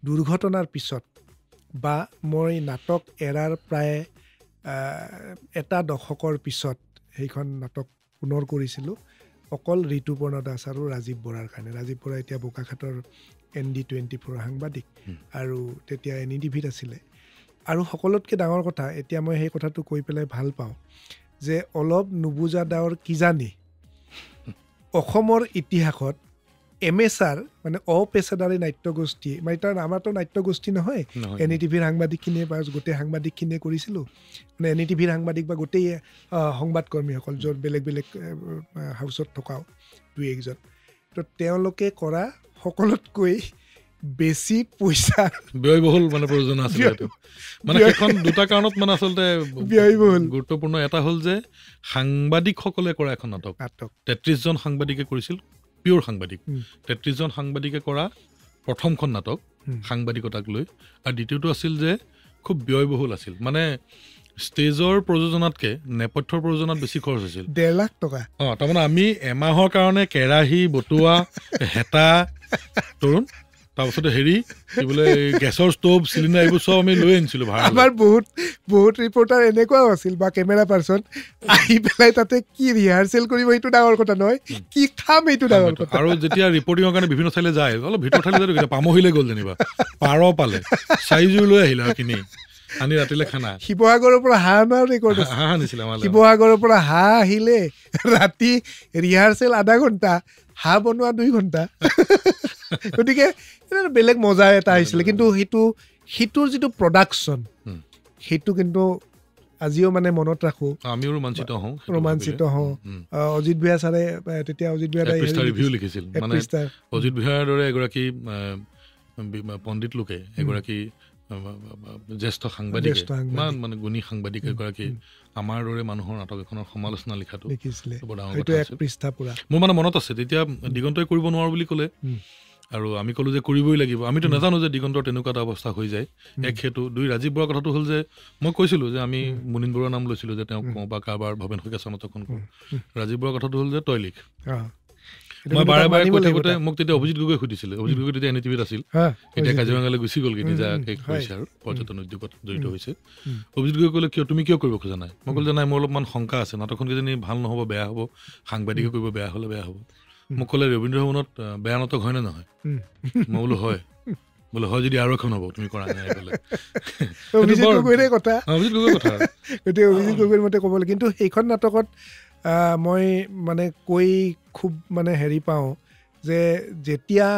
দুৰ্ঘটনাৰ পিছত বা মই নাটক এৰাৰ প্ৰায় এটা দশকৰ পিছত সেইখন নাটক পুনৰ কৰিছিলোঁ অকল ঋতুপৰ্ণ দাস আৰু ৰাজীৱ বৰাৰ কাৰণে ৰাজীৱ বৰা এতিয়া বোকাখাটৰ ND24 সাংবাদিক আৰু তেতিয়া NDTVত আছিলে আৰু সকলোতকৈ ডাঙৰ কথা এতিয়া মই সেই কথাটো কৈ পেলাই ভাল পাওঁ যে অলপ নুবুজা ডাৱৰ কিজানি অসমৰ ইতিহাসত এমেচাৰ মানে অপেচাদাৰী নাট্যগোষ্ঠী মানে তাৰ আমাৰতো নাট্যগোষ্ঠী নহয় NDTVৰ সাংবাদিকখিনিয়ে বা গোটেই সাংবাদিকখিনিয়ে কৰিছিলোঁ মানে NDTVৰ সাংবাদিক বা গোটেই সংবাদকৰ্মীসকল য'ত বেলেগ বেলেগ হাউচত থকাও দুই একজন তো তেওঁলোকে কৰা সকলোতকৈ বেছি পইচা ব্যয়বহুল মানে প্ৰয়োজন আছিল মানে সেইখন দুটা কাৰণত মানে আচলতে ব্যয়বহুল গুৰুত্বপূৰ্ণ এটা হ'ল যে সাংবাদিকসকলে কৰা এখন নাটক 33জন সাংবাদিকে কৰিছিল পিয়ৰ সাংবাদিক 33জন সাংবাদিকে কৰা প্ৰথমখন নাটক সাংবাদিকতাক লৈ আৰু দ্বিতীয়টো আছিল যে খুব ব্যয়বহুল আছিল মানে ষ্টেজৰ প্ৰযোজনাতকৈ নেপথ্যৰ প্ৰযোজনাত বেছি খৰচ হৈছিল 1.5 লাখ টকা তাৰমানে আমি এমাহৰ কাৰণে কেৰাহী বটোৱা হেতা তৰুণ তাৰপিছতে হেৰি কি বোলে গেছৰ ষ্টভ চিলিণ্ডাৰ এইবোৰ চব আমি লৈ আনিছিলোঁ ভাড়া আমাৰ বহুত ৰিপৰ্টাৰ এনেকুৱাও আছিল বা কেমেৰা পাৰ্চন আহি পেলাই তাতে কি ৰিহাৰ্চেল কৰিব সেইটো ডাঙৰ কথা নহয় কি খাম এইটো ডাঙৰ কথা আৰু যেতিয়া ৰিপৰ্টিঙৰ কাৰণে বিভিন্ন ঠাইলৈ যায় অলপ ভিতৰ ঠাইলৈ যায় পামহিলে গ'ল যেনিবা পাৰ পালে 4যোৰ লৈ আহিলে আৰু কিনি আনি ৰাতিলৈ খানা শিৱসাগৰৰ পৰা হাঁহ অনাৰ ৰেকৰ্ড হাঁহ আনিছিলে আমাৰ শিৱসাগৰৰ পৰা হাঁহ আহিলে ৰাতি ৰিহাৰ্চেল আধা ঘণ্টা হাঁহ বনোৱা 2 ঘণ্টা গতিকে বেলেগ মজা এটা আহিছিলে কিন্তু সেইটোৰ যিটো প্ৰডাকশ্যন সেইটো কিন্তু আজিও মানে মনত ৰাখোঁ আমিও ৰোমাঞ্চিত হওঁ অজিত ভূঞা ছাৰে তেতিয়া অজিত ভূঞা ৰিভিউ লিখিছিল মানে অজিত ভূঞাৰ দৰে এগৰাকী পণ্ডিত লোকে এগৰাকী জ্যেষ্ঠ সাংবাদিক ইমান মানে গুণী সাংবাদিক এগৰাকী আমাৰ দৰে মানুহৰ নাটক এখনৰ সমালোচনা লিখাটো মোৰ মানে মনত আছে। তেতিয়া দিগন্তই কৰিব নোৱাৰো বুলি ক'লে আৰু আমি ক'লো যে কৰিবই লাগিব। আমিতো নাজানো যে দিগন্তৰ তেনেকুৱা এটা অৱস্থা হৈ যায়। এক সেইটো দুই ৰাজীৱ বৰুৱাৰ কথাটো হ'ল যে মই কৈছিলোঁ যে আমি মুনীন বৰুৱাৰ নাম লৈছিলোঁ যে তেওঁক কওঁ বা কাৰোবাৰ ভৱেন শইকীয়া নাটকখন কওঁ। ৰাজীৱ বৰুৱাৰ কথাটো হ'ল যে তই লিখ। মই বাৰে বাৰে কৈ থাকোঁতে মোক তেতিয়া অভিজিত গগৈ সুধিছিলে। অভিজিত গগৈ তেতিয়া NTVত আছিল, এতিয়া কাজিৰঙালৈ গুচি গ'লগৈ, নিজাকে কৰিছে আৰু পৰ্যটন উদ্যোগত জড়িত হৈছে। অভিজিত গগৈ ক'লে তুমি কিয় কৰিব খোজা নাই? মই ক'লো যে নাই, মোৰ অলপমান শংকা আছে, নাটকখন কিজানি ভাল নহ'ব, বেয়া হ'ব, সাংবাদিকে কৰিব বেয়া হ'লে বেয়া হ'ব। মোক ক'লে ৰবীন্দ্ৰ ভৱনত বেয়া নাটক হয়নে নহয়? মই বোলো হয়। বোলে হয় যদি আৰু এখন হ'ব, তুমি কৰা নাই বোলে। অভিজিত গগৈৰে কথা, অভিজিত গগৈৰ কথা গতিকে অভিজিত গগৈৰ মতে ক'বলৈ। কিন্তু সেইখন নাটকত মই মানে কৈ খুব মানে হেৰি পাওঁ যে যেতিয়া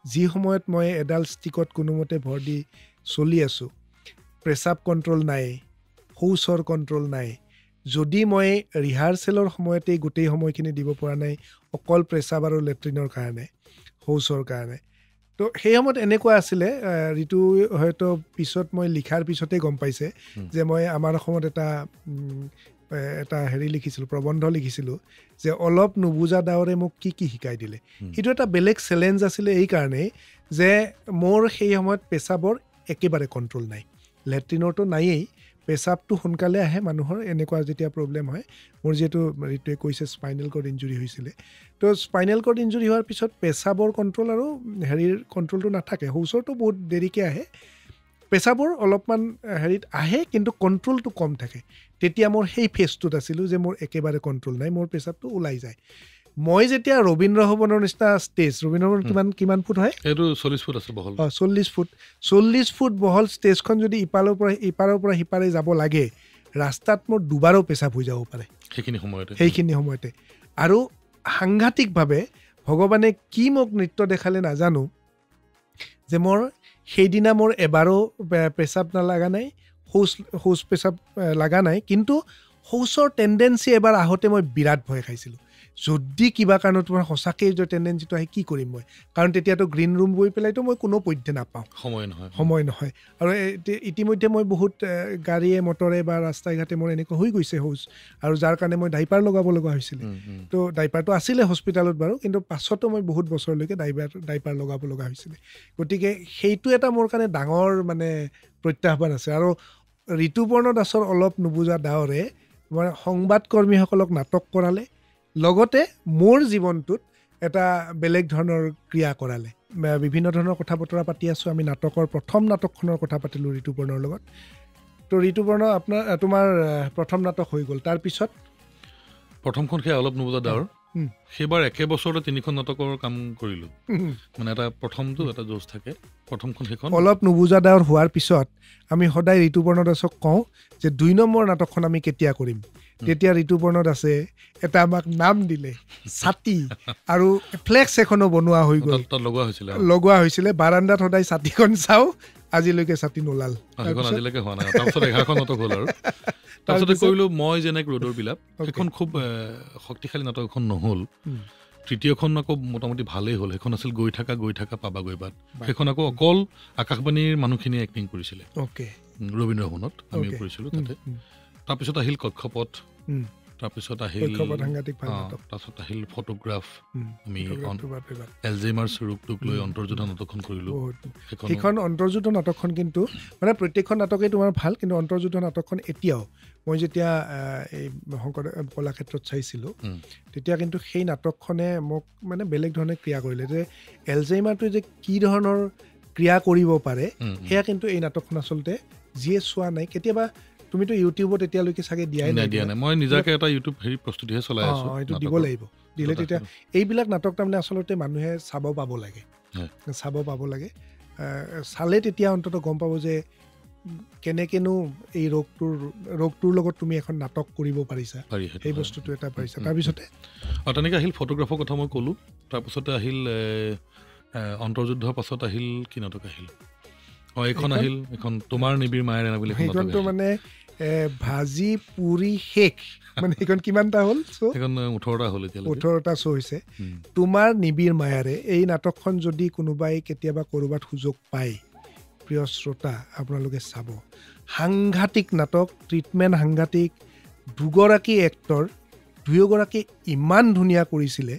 যি সময়ত মই এডাল ষ্টিকত কোনোমতে ভৰ দি চলি আছোঁ, প্ৰেছাব কণ্ট্ৰল নাই, শৌচৰ কণ্ট্ৰল নাই, যদি মই ৰিহাৰ্চেলৰ সময়তেই গোটেই সময়খিনি দিব পৰা নাই অকল প্ৰেছাব আৰু লেট্ৰিনৰ কাৰণে, শৌচৰ কাৰণে, তো সেই সময়ত এনেকুৱা আছিলে, ঋতু হয়তো পিছত মই লিখাৰ পিছতেই গম পাইছে যে মই আমাৰ অসমত এটা হেৰি লিখিছিলোঁ, প্ৰবন্ধ লিখিছিলোঁ যে অলপ নুবুজা ডাৱৰে মোক কি কি শিকাই দিলে। সেইটো এটা বেলেগ চেলেঞ্জ আছিলে এই কাৰণেই যে মোৰ সেই সময়ত পেচাবৰ একেবাৰে কণ্ট্ৰল নাই, লেট্ৰিনৰটো নায়েই, পেচাবটো সোনকালে আহে মানুহৰ, এনেকুৱা যেতিয়া প্ৰব্লেম হয়। মোৰ যিহেতু ঋতুৱে কৈছে স্পাইনেল কৰ্ড ইঞ্জুৰি হৈছিলে, তো স্পাইনেল কৰ্ড ইঞ্জুৰি হোৱাৰ পিছত পেচাবৰ কণ্ট্ৰল আৰু হেৰিৰ কণ্ট্ৰলটো নাথাকে, শৌচৰটো বহুত দেৰিকৈ আহে, পেচাবৰ অলপমান হেৰিত আহে কিন্তু কণ্ট্ৰলটো কম থাকে। তেতিয়া মোৰ সেই ফেজটোত আছিলোঁ যে মোৰ একেবাৰে কণ্ট্ৰল নাই, মোৰ পেচাবটো ওলাই যায়। মই যেতিয়া ৰবীন্দ্ৰ ভৱনৰ নিচিনা ষ্টেজ, ৰবীন্দ্ৰ ভৱন কিমান ফুট হয়? এইটো 40 ফুট আছে বহল। 40 ফুট বহল ষ্টেজখন যদি ইপাৰৰ পৰা সিপাৰে যাব লাগে, ৰাস্তাত মোৰ দুবাৰো পেচাব হৈ যাব পাৰে সেইখিনি সময়তে। আৰু সাংঘাতিকভাৱে ভগৱানে কি মোক নৃত্য দেখালে নাজানো যে মোৰ সেইদিনা মোৰ এবাৰো পেচাব নালাগা নাই, শৌচ পেচাব লগা নাই, কিন্তু শৌচৰ টেণ্ডেঞ্চি এবাৰ আহোঁতে মই বিৰাট ভয় খাইছিলোঁ। যদি কিবা কাৰণত তোমাৰ সঁচাকৈ যদি টেণ্ডেঞ্চিটো আহে কি কৰিম মই, কাৰণ তেতিয়াতো গ্ৰীণ ৰুম গৈ পেলাইতো মই কোনো পধ্যে নাপাওঁ, সময় নহয়। আৰু ইতিমধ্যে মই বহুত গাড়ীয়ে মটৰে বা ৰাস্তাই ঘাটে মোৰ এনেকুৱা হৈ গৈছে শৌচ, আৰু যাৰ কাৰণে মই ডাইপাৰ লগাব লগা হৈছিলে। তো ডাইপাৰটো আছিলে হস্পিটেলত বাৰু, কিন্তু পাছতো মই বহুত বছৰলৈকে ডাইপাৰ লগাব লগা হৈছিলে। গতিকে সেইটো এটা মোৰ কাৰণে ডাঙৰ মানে প্ৰত্যাহ্বান আছে। আৰু ঋতুপৰ্ণ দাসৰ অলপ নুবুজা ডাৱৰে মানে সংবাদকৰ্মীসকলক নাটক কৰালে, লগতে মোৰ জীৱনটোত এটা বেলেগ ধৰণৰ ক্ৰিয়া কৰালে। বিভিন্ন ধৰণৰ কথা বতৰা পাতি আছোঁ আমি, নাটকৰ প্ৰথম নাটকখনৰ কথা পাতিলোঁ ঋতুপৰ্ণৰ লগত। তো ঋতুপৰ্ণ তোমাৰ প্ৰথম নাটক হৈ গ'ল, তাৰপিছত প্ৰথমখন সেয়া অলপ নুবুজা ডাৱৰ, সেইবাৰ একে বছৰতে 3খন নাটকৰ কাম কৰিলোঁ। মানে এটা প্ৰথমটো এটা জোচ থাকে, প্ৰথমখন সেইখন অলপ নুবুজা ডাৱৰ হোৱাৰ পিছত আমি সদায় ঋতুপৰ্ণ দাসক কওঁ যে 2 নম্বৰ নাটকখন আমি কেতিয়া কৰিম। তেতিয়া ঋতুপৰ্ণ দাসে এটা আমাক নাম দিলে, ছাতি, আৰু ফ্লেক্স এখনো বনোৱা হৈ গ'ল, লগোৱা হৈছিলে বাৰান্দাত। সদায় ছাতিখন চাওঁ, আজিলৈকে ছাতি নোলাল, আজিলৈকে হোৱা নাই। তাৰপিছত 11খন নাটক হ'ল আৰু তাৰপিছতে কৰিলোঁ মই যেনেক ৰ'দৰ বিলাপ, সেইখন খুব শক্তিশালী নাটক এখন নহ'ল। তৃতীয়খন আকৌ মোটামুটি ভালেই হ'ল, সেইখন আছিল গৈ থাকা পাবাগৈ বাট। সেইখন আকৌ অকল আকাশবাণীৰ মানুহখিনিয়ে এক্টিং কৰিছিলে ৰবীন্দ্ৰ ভৱনত, আমিও কৰিছিলোঁ তাতে। তাৰপিছত আহিল কক্ষপথ, তাৰপিছত আহিল ফটোগ্ৰাফ, আমি এলজেইমাৰ্ছ ৰোগটোক লৈ অন্তৰ্যুদ্ধ নাটকখন কৰিলোঁ। সেইখন অন্তৰ্যুদ্ধ নাটকখন কিন্তু মানে প্ৰত্যেকখন নাটকেই তোমাৰ ভাল, কিন্তু অন্তৰ্যুদ্ধ নাটকখন এতিয়াও মই যেতিয়া এই শংকৰদেৱ কলাক্ষেত্ৰত চাইছিলোঁ, তেতিয়া কিন্তু সেই নাটকখনে মোক মানে বেলেগ ধৰণে ক্ৰিয়া কৰিলে, যে এলজেইমাৰটোৱে যে কি ধৰণৰ ক্ৰিয়া কৰিব পাৰে সেয়া কিন্তু এই নাটকখন আচলতে যিয়ে চোৱা নাই, কেতিয়াবা তুমিতো ইউটিউবত এতিয়ালৈকে চাগে দিয়া নাই। মই নিজাকে এটা ইউটিউব হেৰি প্ৰস্তুতিহে চলাই আছোঁ, এইটো দিব লাগিব, দিলে তেতিয়া এইবিলাক নাটক তাৰমানে আচলতে মানুহে চাব পাব লাগে। চালে তেতিয়া অন্ততঃ গম পাব যে কেনেকেনো এই ৰোগটোৰ লগত তুমি এখন নাটক কৰিব পাৰিছা, সেই বস্তুটো এটা পাৰিছা। তাৰপিছতে তেনেকৈ আহিল ফটোগ্ৰাফৰ কথা মই ক'লোঁ। তাৰপিছতে আহিল অন্তৰ্যুদ্ধৰ পাছত আহিল কি নাটক আহিল, এইখন আহিল, এখন তোমাৰ নিবিৰ মায়েৰে বুলি। সেইখনটো মানে ভাজি পুৰি শেষ, মানে সেইখন কিমানটা হ'ল? সেইখন 18টা হ'ল, 18টা শ্ব' হৈছে। তোমাৰ নিবিৰ মায়াৰে এই নাটকখন যদি কোনোবাই কেতিয়াবা ক'ৰবাত সুযোগ পায়, প্ৰিয় শ্ৰোতা আপোনালোকে চাব সাংঘাতিক নাটক ট্ৰিটমেণ্ট সাংঘাতিক দুগৰাকী এক্টৰ দুয়োগৰাকী ইমান ধুনীয়া কৰিছিলে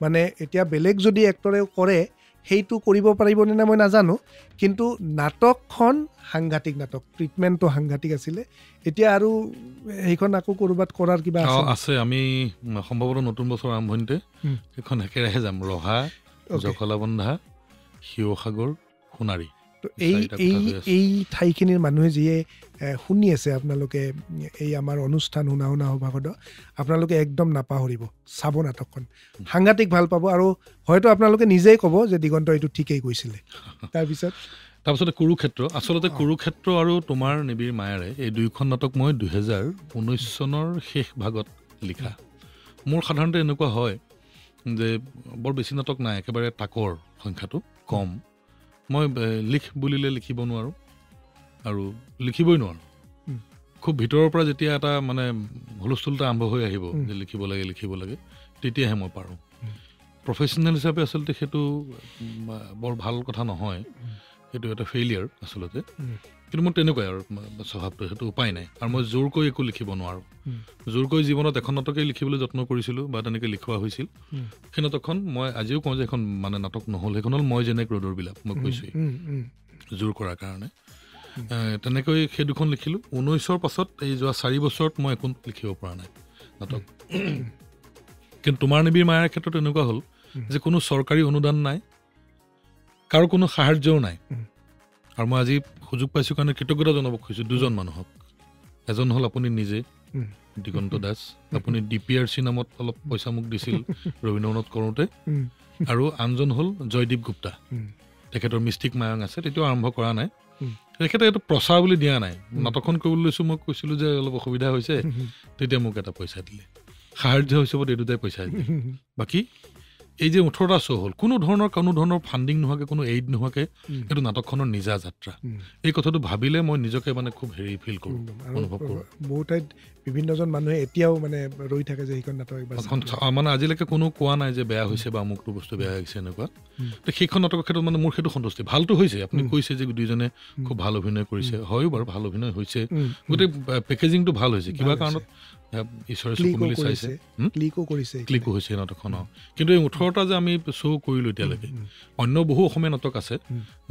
মানে এতিয়া বেলেগ যদি এক্টৰে কৰে সেইটো কৰিব পাৰিবনে না মই নাজানো কিন্তু নাটকখন সাংঘাতিক নাটক ট্ৰিটমেণ্টটো সাংঘাতিক আছিলে এতিয়া আৰু সেইখন আকৌ কৰবাত কৰাৰ কিবা আছে আমি সম্ভৱতঃ নতুন বছৰ আৰম্ভণিতে সেইখন একেৰাহে যাম ৰহা জখলাবন্ধা শিৱসাগৰ সোণাৰী তো এই ঠাইখিনিৰ মানুহে যিয়ে শুনি আছে আপোনালোকে এই আমাৰ অনুষ্ঠান শুনা সভাখত আপোনালোকে একদম নাপাহৰিব চাব নাটকখন সাংঘাতিক ভাল পাব আৰু হয়তো আপোনালোকে নিজেই ক'ব যে দিগন্ত এইটো ঠিকেই কৈছিলে তাৰপিছতে কুৰুক্ষেত্ৰ আচলতে কুৰুক্ষেত্ৰ আৰু তোমাৰ নিবিড় মায়াৰে এই দুয়োখন নাটক মই 2019 চনৰ শেষ ভাগত লিখা মোৰ সাধাৰণতে এনেকুৱা হয় যে বৰ বেছি নাটক নাই একেবাৰে তাকৰ সংখ্যাটো কম মই লিখ বুলিলে লিখিব নোৱাৰোঁ আৰু লিখিবই নোৱাৰোঁ খুব ভিতৰৰ পৰা যেতিয়া এটা মানে হুলস্থুলতা আৰম্ভ হৈ আহিব যে লিখিব লাগে তেতিয়াহে মই পাৰোঁ প্ৰফেশ্যনেল হিচাপে আচলতে সেইটো বৰ ভাল কথা নহয় সেইটো এটা ফেইলিয়াৰ আচলতে কিন্তু মোৰ তেনেকুৱাই আৰু স্বভাৱটো সেইটো উপায় নাই আৰু মই জোৰকৈ একো লিখিব নোৱাৰোঁ জোৰকৈ জীৱনত এখন নাটকেই লিখিবলৈ যত্ন কৰিছিলোঁ বা তেনেকৈ লিখোৱা হৈছিল সেই নাটকখন মই আজিও কওঁ যে এখন মানে নাটক নহ'ল সেইখন হ'ল মই যেনে ৰ'দৰ বিলাপ মই কৈছোঁৱেই জোৰ কৰাৰ কাৰণে তেনেকৈ সেই দুখন লিখিলোঁ 19ৰ পাছত এই যোৱা 4 বছৰত মই একো লিখিব পৰা নাই নাটক কিন্তু তোমাৰ নিবিড় মায়াৰ ক্ষেত্ৰত এনেকুৱা হ'ল যে কোনো চৰকাৰী অনুদান নাই কাৰো কোনো সাহায্যও নাই আৰু মই আজি সুযোগ পাইছোঁ কাৰণে কৃতজ্ঞতা জনাব খুজিছোঁ দুজন মানুহক এজন হ'ল আপুনি নিজে দিগন্ত দাস আপুনি DPRC নামত অলপ পইচা মোক দিছিল ৰবীন্দ্ৰনাথ কৰোঁতে আৰু আনজন হ'ল জয়দীপ গুপ্তা তেখেতৰ মিষ্টিক মায়ং আছে তেতিয়াও আৰম্ভ কৰা নাই তেখেতে এইটো প্ৰচাৰ বুলি দিয়া নাই নাটকখন কৰিবলৈ লৈছোঁ মই কৈছিলোঁ যে অলপ অসুবিধা হৈছে তেতিয়া মোক এটা পইচা দিলে সাহায্য হৈছে এই দুটাই পইচা দিলে বাকী এই যে 18টা শ্ব' হ'ল কোনো ধৰণৰ ফাণ্ডিং নোহোৱাকৈ কোনো এইড নোহোৱাকৈ এইটো নাটকখনৰ নিজা যাত্ৰা এই কথাটো ভাবিলে মই নিজকে মানে খুব হেৰি ফিল কৰোঁ অনুভৱ কৰোঁ বহু ঠাইত বিভিন্নজন মানুহে এতিয়াও মানে ৰৈ থাকে যে সেইখন নাটক মানে আজিলৈকে কোনো কোৱা নাই যে বেয়া হৈছে বা অমুকটো বস্তু বেয়া হৈছে এনেকুৱা তো সেইখন নাটকৰ ক্ষেত্ৰত মানে মোৰ সেইটো সন্তুষ্টি ভালটো হৈছে আপুনি কৈছে যে দুইজনে খুব ভাল অভিনয় কৰিছে হয়ো বাৰু ভাল অভিনয় হৈছে গোটেই পেকেজিংটো ভাল হৈছে কিবা কাৰণত ঈশ্বৰে চকু মেলি চাইছে ক্লিকো হৈছে নাটকখনৰ কিন্তু এই 18টা যে আমি শ্ব' কৰিলোঁ এতিয়ালৈকে অন্য বহু অসমীয়া নাটক আছে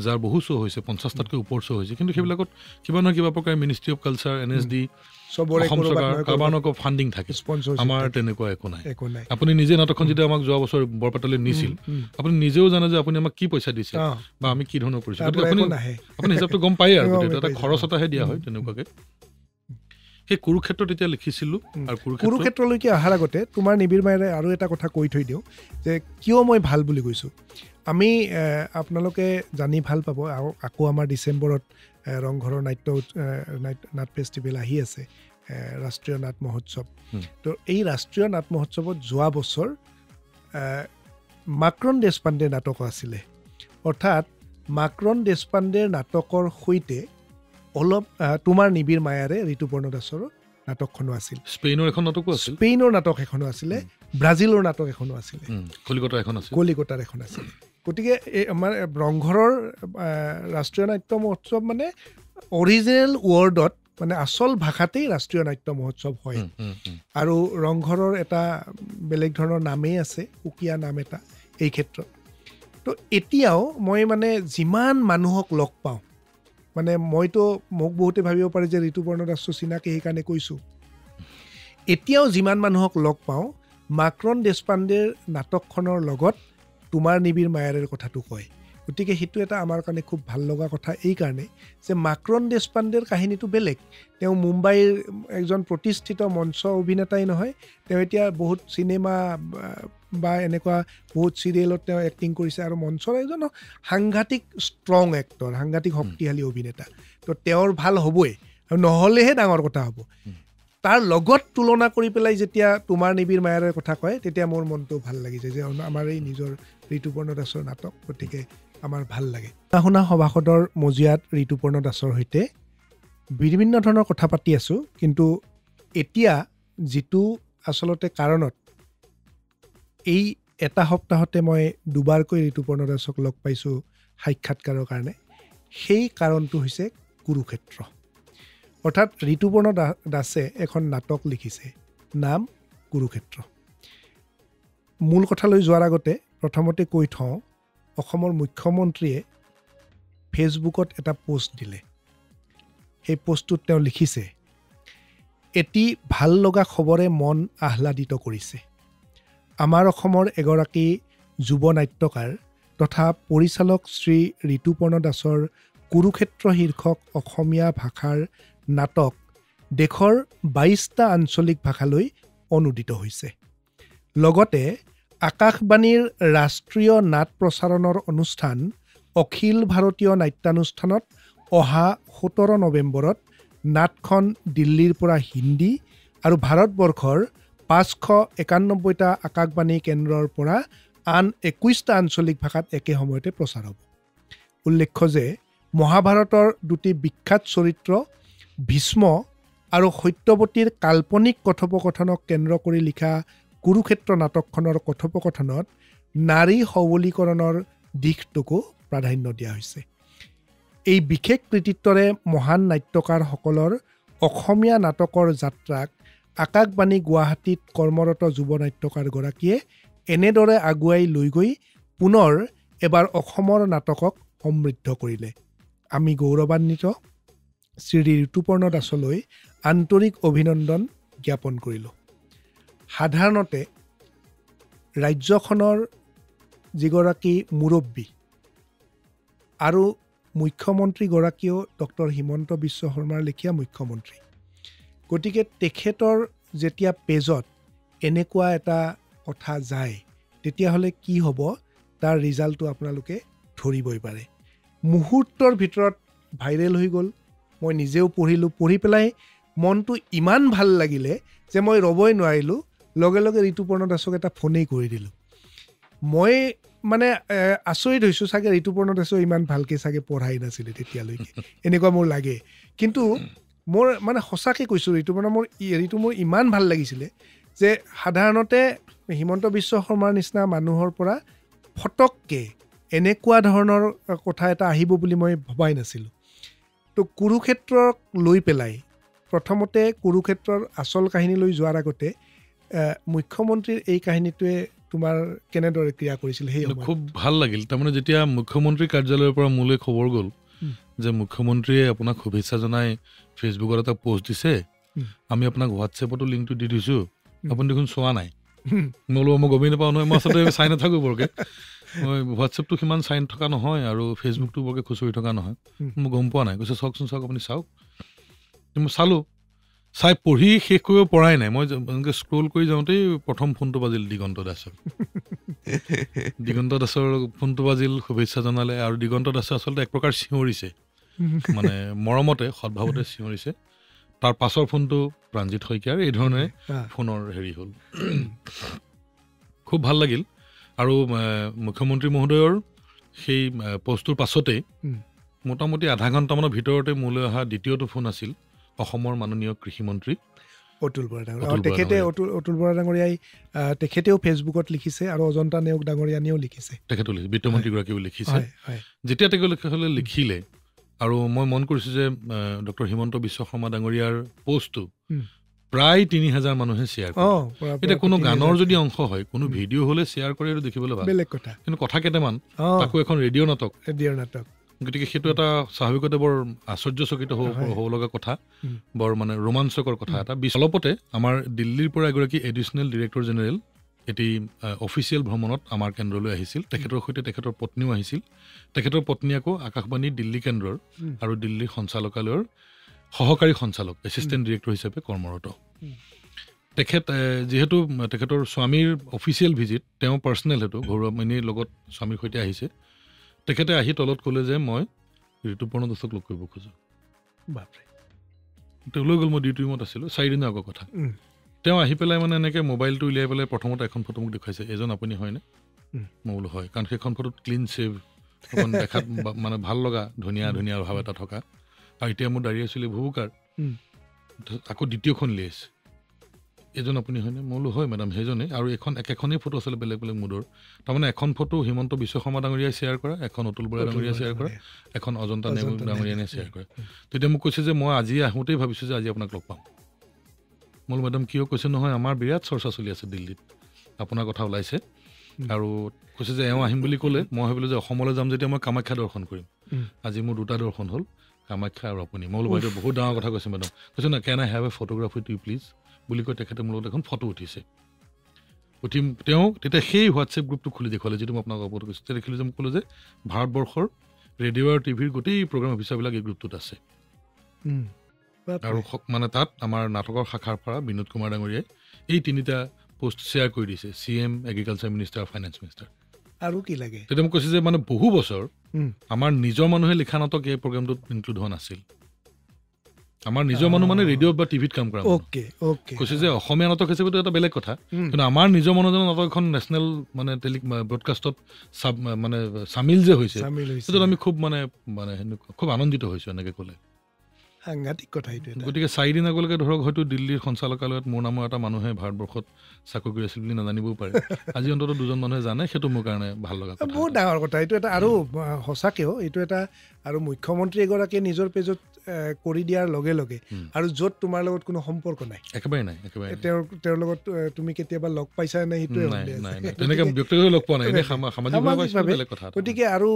যাৰ বহু শ্ব' হৈছে 50টাতকৈ ওপৰ শ্ব' হৈছে কিন্তু সেইবিলাকত কিবা নহয় কিবা প্ৰকাৰে ministry of culture NSD Assam চৰকাৰ কাৰোবাৰ ফাণ্ডিং থাকে আমাৰ তেনেকুৱা একো নাই আপুনি নিজে নাটকখন যেতিয়া আমাক যোৱা বছৰ বৰপেটালৈ নিছিল আপুনি নিজেও জানে যে আপুনি আমাক কি পইচা দিছে বা আমি কি ধৰণৰ কৰিছোঁ আপুনি হিচাপটো গম পায়েই আৰু এটা খৰচ এটাহে দিয়া হয় তেনেকুৱাকৈ সেই কুৰুক্ষেত্ৰত এতিয়া লিখিছিলোঁ আৰু কুৰুক্ষেত্ৰলৈকে অহাৰ আগতে তোমাৰ নিবিড় মায়াৰে আৰু এটা কথা কৈ থৈ দিওঁ যে কিয় মই ভাল বুলি কৈছোঁ আমি আপোনালোকে জানি ভাল পাব আৰু আকৌ আমাৰ ডিচেম্বৰত ৰংঘৰৰ নাট ফেষ্টিভেল আহি আছে ৰাষ্ট্ৰীয় নাট মহোৎসৱ তো এই ৰাষ্ট্ৰীয় নাট মহোৎসৱত যোৱা বছৰ মাক্ৰণ দেশপাণ্ডেৰ নাটক আছিলে অৰ্থাৎ মাক্ৰণ দেশপাণ্ডেৰ নাটকৰ সৈতে অলপ তোমাৰ নিবিড় মায়াৰে ঋতুপৰ্ণ দাসৰ নাটকখনো আছিল স্পেইনৰ এখন নাটকো আছিল স্পেইনৰ নাটক এখনো আছিলে ব্ৰাজিলৰ নাটক এখনো আছিলে কলিকতাৰ এখন আছিল গতিকে এই আমাৰ ৰংঘৰৰ ৰাষ্ট্ৰীয় নাট্য মহোৎসৱ মানে অৰিজিনেল ৱৰ্ডত মানে আচল ভাষাতেই ৰাষ্ট্ৰীয় নাট্য মহোৎসৱ হয় আৰু ৰংঘৰৰ এটা বেলেগ ধৰণৰ নামেই আছে সুকীয়া নাম এটা এই ক্ষেত্ৰত তো এতিয়াও মই মানে যিমান মানুহক লগ পাওঁ মানে মইতো মোক বহুতে ভাবিব পাৰে যে ঋতুপৰ্ণ দাস চিনাকি সেইকাৰণে কৈছোঁ এতিয়াও যিমান মানুহক লগ পাওঁ মাক্ৰণ দেশপাণ্ডেৰ নাটকখনৰ লগত তোমাৰ নিবিড় মায়াৰেৰ কথাটো কয় গতিকে সেইটো এটা আমাৰ কাৰণে খুব ভাল লগা কথা এই কাৰণে যে মাক্ৰণ দেশপাণ্ডেৰ কাহিনীটো বেলেগ তেওঁ মুম্বাইৰ এজন প্ৰতিষ্ঠিত মঞ্চ অভিনেতাই নহয় তেওঁ এতিয়া বহুত চিনেমা বা এনেকুৱা বহুত চিৰিয়েলত তেওঁ এক্টিং কৰিছে আৰু মঞ্চৰ এজন সাংঘাতিক ষ্ট্ৰং এক্টৰ সাংঘাতিক শক্তিশালী অভিনেতা তো তেওঁৰ ভাল হ'বই আৰু নহ'লেহে ডাঙৰ কথা হ'ব তাৰ লগত তুলনা কৰি পেলাই যেতিয়া তোমাৰ নিবিড় মায়াৰৰ কথা কয় তেতিয়া মোৰ মনটো ভাল লাগিছে যে আমাৰ এই নিজৰ ঋতুপৰ্ণ দাসৰ নাটক গতিকে আমাৰ ভাল লাগে শুনা সভাসদৰ মজিয়াত ঋতুপৰ্ণ দাসৰ সৈতে বিভিন্ন ধৰণৰ কথা পাতি আছোঁ কিন্তু এতিয়া যিটো আচলতে কাৰণত এই এটা সপ্তাহতে মই দুবাৰকৈ ঋতুপৰ্ণ দাসক লগ পাইছোঁ সাক্ষাৎকাৰৰ কাৰণে সেই কাৰণটো হৈছে কুৰুক্ষেত্ৰ। অৰ্থাৎ ঋতুপৰ্ণ দাসে এখন নাটক লিখিছে, নাম কুৰুক্ষেত্ৰ। মূল কথালৈ যোৱাৰ আগতে প্ৰথমতে কৈ থওঁ, অসমৰ মুখ্যমন্ত্ৰীয়ে ফেচবুকত এটা পোষ্ট দিলে। সেই পোষ্টটোত তেওঁ লিখিছে, এটি ভাল লগা খবৰে মন আহ্লাদিত কৰিছে। আমাৰ অসমৰ এগৰাকী যুৱ নাট্যকাৰ তথা পৰিচালক শ্ৰী ঋতুপৰ্ণ দাসৰ কুৰুক্ষেত্ৰ শীৰ্ষক অসমীয়া ভাষাৰ নাটক দেশৰ ২২টা আঞ্চলিক ভাষালৈ অনুদিত হৈছে। লগতে আকাশবাণীৰ ৰাষ্ট্ৰীয় নাট প্ৰচাৰণৰ অনুষ্ঠান অখিল ভাৰতীয় নাট্যানুষ্ঠানত অহা ১৭ নৱেম্বৰত নাটখন দিল্লীৰ পৰা হিন্দী আৰু ভাৰতবৰ্ষৰ ৫৯১টা আকাশবাণী কেন্দ্ৰৰ পৰা আন ২১টা আঞ্চলিক ভাষাত একে সময়তে প্ৰচাৰ হ'ব। উল্লেখ্য যে মহাভাৰতৰ দুটি বিখ্যাত চৰিত্ৰ ভীষ্ম আৰু সত্যৱতীৰ কাল্পনিক কথোপকথনক কেন্দ্ৰ কৰি লিখা কুৰুক্ষেত্ৰ নাটকখনৰ কথোপকথনত নাৰী সবলীকৰণৰ দিশটোকো প্ৰাধান্য দিয়া হৈছে। এই বিশেষ কৃতিত্বৰে মহান নাট্যকাৰসকলৰ অসমীয়া নাটকৰ যাত্ৰাক আকাশবাণী গুৱাহাটীত কৰ্মৰত যুৱ নাট্যকাৰগৰাকীয়ে এনেদৰে আগুৱাই লৈ গৈ পুনৰ এবাৰ অসমৰ নাটকক সমৃদ্ধ কৰিলে। আমি গৌৰৱান্বিত। শ্ৰী ঋতুপৰ্ণ দাসলৈ আন্তৰিক অভিনন্দন জ্ঞাপন কৰিলোঁ। সাধাৰণতে ৰাজ্যখনৰ যিগৰাকী মুৰব্বী আৰু মুখ্যমন্ত্ৰীগৰাকীয়েও ডক্টৰ হিমন্ত বিশ্ব শৰ্মাৰ লেখীয়া মুখ্যমন্ত্ৰী, গতিকে তেখেতৰ যেতিয়া পেজত এনেকুৱা এটা কথা যায় তেতিয়াহ'লে কি হ'ব তাৰ ৰিজাল্টটো আপোনালোকে ধৰিবই পাৰে। মুহূৰ্তৰ ভিতৰত ভাইৰেল হৈ গ'ল। মই নিজেও পঢ়িলোঁ, পঢ়ি পেলাই মনটো ইমান ভাল লাগিলে যে মই ৰ'বই নোৱাৰিলোঁ, লগে লগে ঋতুপৰ্ণ দাসক এটা ফোনেই কৰি দিলোঁ। মই মানে আচৰিত হৈছোঁ, চাগে ঋতুপৰ্ণ দাসেও ইমান ভালকৈ চাগে পঢ়াই নাছিলে তেতিয়ালৈকে, এনেকুৱা মোৰ লাগে। কিন্তু মোৰ মানে সঁচাকৈ কৈছোঁ, ঋতু মোৰ ইমান ভাল লাগিছিলে যে সাধাৰণতে হিমন্ত বিশ্ব শৰ্মাৰ নিচিনা মানুহৰ পৰা ফটককৈ এনেকুৱা ধৰণৰ কথা এটা আহিব বুলি মই ভবাই নাছিলোঁ। তো কুৰুক্ষেত্ৰক লৈ পেলাই প্ৰথমতে কুৰুক্ষেত্ৰৰ আচল কাহিনীলৈ যোৱাৰ আগতে মুখ্যমন্ত্ৰীৰ এই কাহিনীটোৱে তোমাৰ কেনেদৰে ক্ৰিয়া কৰিছিল? সেই খুব ভাল লাগিল। তাৰমানে যেতিয়া মুখ্যমন্ত্ৰী কাৰ্যালয়ৰ পৰা মোলৈ খবৰ গ'ল যে মুখ্যমন্ত্ৰীয়ে আপোনাক শুভেচ্ছা জনাই ফেচবুকত এটা পোষ্ট দিছে, আমি আপোনাক হোৱাটছএপতো লিংকটো দি দিছোঁ, আপুনি দেখোন চোৱা নাই। মই গমেই নাপাওঁ নহয়, মই আচলতে চাই নাথাকোঁ বৰকৈ। মই হোৱাটছএপটো সিমান চাই থকা নহয় আৰু ফেচবুকটো বৰকৈ খুচৰি থকা নহয়, মই গম পোৱা নাই। কৈছে চাওকচোন, চাওক, আপুনি চাওক। মই চালোঁ, চাই পঢ়ি শেষ কৰিব পৰাই নাই। মই এনেকৈ স্ক্ৰল কৰি যাওঁতেই প্ৰথম ফোনটো বাজিল দিগন্ত দাসৰ। দিগন্ত দাসৰ ফোনটো বাজিল, শুভেচ্ছা জনালে। আৰু দিগন্ত দাসে আচলতে এক প্ৰকাৰ চিঞৰিছে, মানে মৰমতে সদ্ভাৱতে চিঞৰিছে। তাৰ পাছৰ ফোনটো প্ৰাণজিৎ শইকীয়াৰ। এই ধৰণে ফোনৰ হেৰি হ'ল। খুব ভাল লাগিল। আৰু মুখ্যমন্ত্ৰী মহোদয়ৰ সেই পোষ্টটোৰ পাছতেই মোটামুটি আধা ঘণ্টামানৰ ভিতৰতে মোলৈ অহা দ্বিতীয়টো ফোন আছিল অসমৰ মাননীয় কৃষিমন্ত্ৰী অতুল বৰা ডাঙৰীয়া। অতুল বৰা ডাঙৰীয়াই তেখেতেও ফেচবুকত লিখিছে আৰু অজন্তা নেওগ ডাঙৰীয়ানীয়েও লিখিছে, তেখেতো বিত্তমন্ত্ৰীগৰাকীয়েও লিখিছে। যেতিয়া তেখেতসকলে লিখিলে আৰু মই মন কৰিছোঁ যে ডক্টৰ হিমন্ত বিশ্ব শৰ্মা ডাঙৰীয়াৰ পোষ্টটো প্ৰায় ৩,০০০ মানুহে শ্বেয়াৰ কৰে। এতিয়া কোনো গানৰ যদি অংশ হয়, কোনো ভিডিঅ' হ'লে শ্বেয়াৰ কৰে, এইটো দেখিবলৈ ভাল, বেলেগ কথা। কিন্তু কথা কেইটামান, তাকো এখন ৰেডিঅ' নাটক, গতিকে সেইটো এটা স্বাভাৱিকতে বৰ আশ্চৰ্যচকিত হ'ব লগা কথা, বৰ মানে ৰোমাঞ্চকৰ কথা এটা। অলপতে আমাৰ দিল্লীৰ পৰা এগৰাকী এডিশ্যনেল ডিৰেক্টৰ জেনেৰেল এটি অফিচিয়েল ভ্ৰমণত আমাৰ কেন্দ্ৰলৈ আহিছিল। তেখেতৰ সৈতে তেখেতৰ পত্নীও আহিছিল। তেখেতৰ পত্নী আকৌ আকাশবাণী দিল্লী কেন্দ্ৰৰ আৰু দিল্লীৰ সঞ্চালকালয়ৰ সহকাৰী সঞ্চালক, এছিষ্টেণ্ট ডিৰেক্টৰ হিচাপে কৰ্মৰত। তেখেত যিহেতু তেখেতৰ স্বামীৰ অফিচিয়েল ভিজিট, তেওঁ পাৰ্চনেল, সেইটো ঘৰুৱামিনীৰ লগত স্বামীৰ সৈতে আহিছে। তেখেতে আহি তলত ক'লে যে মই ঋতুপৰ্ণ দাসক লগ কৰিব খোজোঁ। বাপৰে, তেওঁ লৈ গ'ল। মই ডিউটি ৰুমত আছিলোঁ, 4 দিনৰ আগৰ কথা। তেওঁ আহি পেলাই মানে এনেকৈ মোবাইলটো উলিয়াই পেলাই প্ৰথমতে এখন ফটো মোক দেখুৱাইছে, এজন আপুনি হয়নে? মই বোলো হয়, কাৰণ সেইখন ফটোত ক্লিন ছেভ, এখন দেখাত মানে ভাল লগা ধুনীয়া ধুনীয়া ভাৱ এটা থকা। আৰু এতিয়া মোৰ দাড়ি আছিলে ভুবুকাৰ। আকৌ দ্বিতীয়খন লিষ্ট, এজন আপুনি হয়নে? মই বোলো হয় মেডাম সেইজনে। আৰু এখন একেখনেই ফটো আছিলে বেলেগ বেলেগ মুডৰ। তাৰমানে এখন ফটো হিমন্ত বিশ্ব শৰ্মা ডাঙৰীয়াই শ্বেয়াৰ কৰা, এখন অতুল বৰা ডাঙৰীয়াই শ্বেয়াৰ কৰা, এখন অজন্তা নেওগ ডাঙৰীয়াই শ্বেয়াৰ কৰা। তেতিয়া মোক কৈছে যে মই আজি আহোঁতেই ভাবিছোঁ যে আজি আপোনাক লগ পাম। মই বোলো মেডাম কিয়? কৈছে নহয় আমাৰ বিৰাট চৰ্চা চলি আছে দিল্লীত, আপোনাৰ কথা ওলাইছে। আৰু কৈছে যে এওঁ আহিম বুলি ক'লে। মই ভাবিলোঁ যে অসমলৈ যাম যেতিয়া মই কামাখ্যা দৰ্শন কৰিম। আজি মোৰ 2টা দৰ্শন হ'ল, কামাখ্যা আৰু আপুনি। মই বোলো বাইদেউ বহুত ডাঙৰ কথা কৈছে মেডাম। কৈছে না can I have a photograph with you please বুলি কৈ তেখেতে মোৰ লগত এখন ফটো উঠিছে। তেওঁ তেতিয়া সেই হোৱাটছএপ গ্ৰুপটো খুলি দেখুৱালে যিটো মই আপোনাক অৱগত কৰিছোঁ। তেতিয়া দেখিলোঁ যে মোক ক'লোঁ যে ভাৰতবৰ্ষৰ ৰেডিঅ' আৰু টিভিৰ গোটেই প্ৰগ্ৰাম অফিচাৰবিলাক এই গ্ৰুপটোত আছে। আৰু মানে তাত আমাৰ নাটকৰ শাখাৰ পৰা বিনোদ কুমাৰ ডাঙৰীয়াই এই 3টা পোষ্ট শ্বেয়াৰ কৰি দিছে, CM, agriculture minister, finance minister. আৰু কি লাগে? তেতিয়া মোক কৈছে যে মানে বহু বছৰ আমাৰ নিজৰ মানুহে লিখা নাটক এই প্ৰগ্ৰামটোত ইনক্লুড হোৱা নাছিল। আমাৰ নিজৰ মানুহ মানে ৰেডিঅ' বা টিভিত কাম কৰা। কৈছে যে অসমীয়া নাটক হিচাপেতো এটা বেলেগ কথা, কিন্তু আমাৰ নিজৰ মানুহজনৰ নাটক এখন নেশ্যনেল মানে ব্ৰডকাষ্টত মানে চামিল যে হৈছে সেইটোত আমি খুব মানে খুব আনন্দিত হৈছোঁ এনেকৈ ক'লে। সাংঘাতিক কথা এইটো। গতিকে 4 দিন আগলৈকে ধৰক হয়তো দিল্লীৰ সঞ্চালকালয়ত মোৰ নামৰ এটা মানুহে ভাৰতবৰ্ষত চাকৰি কৰি আছিল বুলি নাজানিবও পাৰে। আজি অন্ততঃ 2জন মানুহে জানে, সেইটো মোৰ কাৰণে ভাল লগা কথা। বহুত ডাঙৰ কথা এইটো এটা। আৰু সঁচাকৈও এইটো এটা। আৰু মুখ্যমন্ত্ৰী এগৰাকীয়ে নিজৰ পেজত কৰি দিয়াৰ লগে লগে আৰু য'ত তোমাৰ লগত কোনো সম্পৰ্ক নাই, একেবাৰে নাই, একেবাৰে তেওঁৰ লগত তুমি কেতিয়াবা লগ পাইছা নে সেইটোৱে তেনেকৈ ব্যক্তিগতভাৱে লগ পোৱা নাই, এনে সামাজিকভাৱে বেলেগ কথা। গতিকে আৰু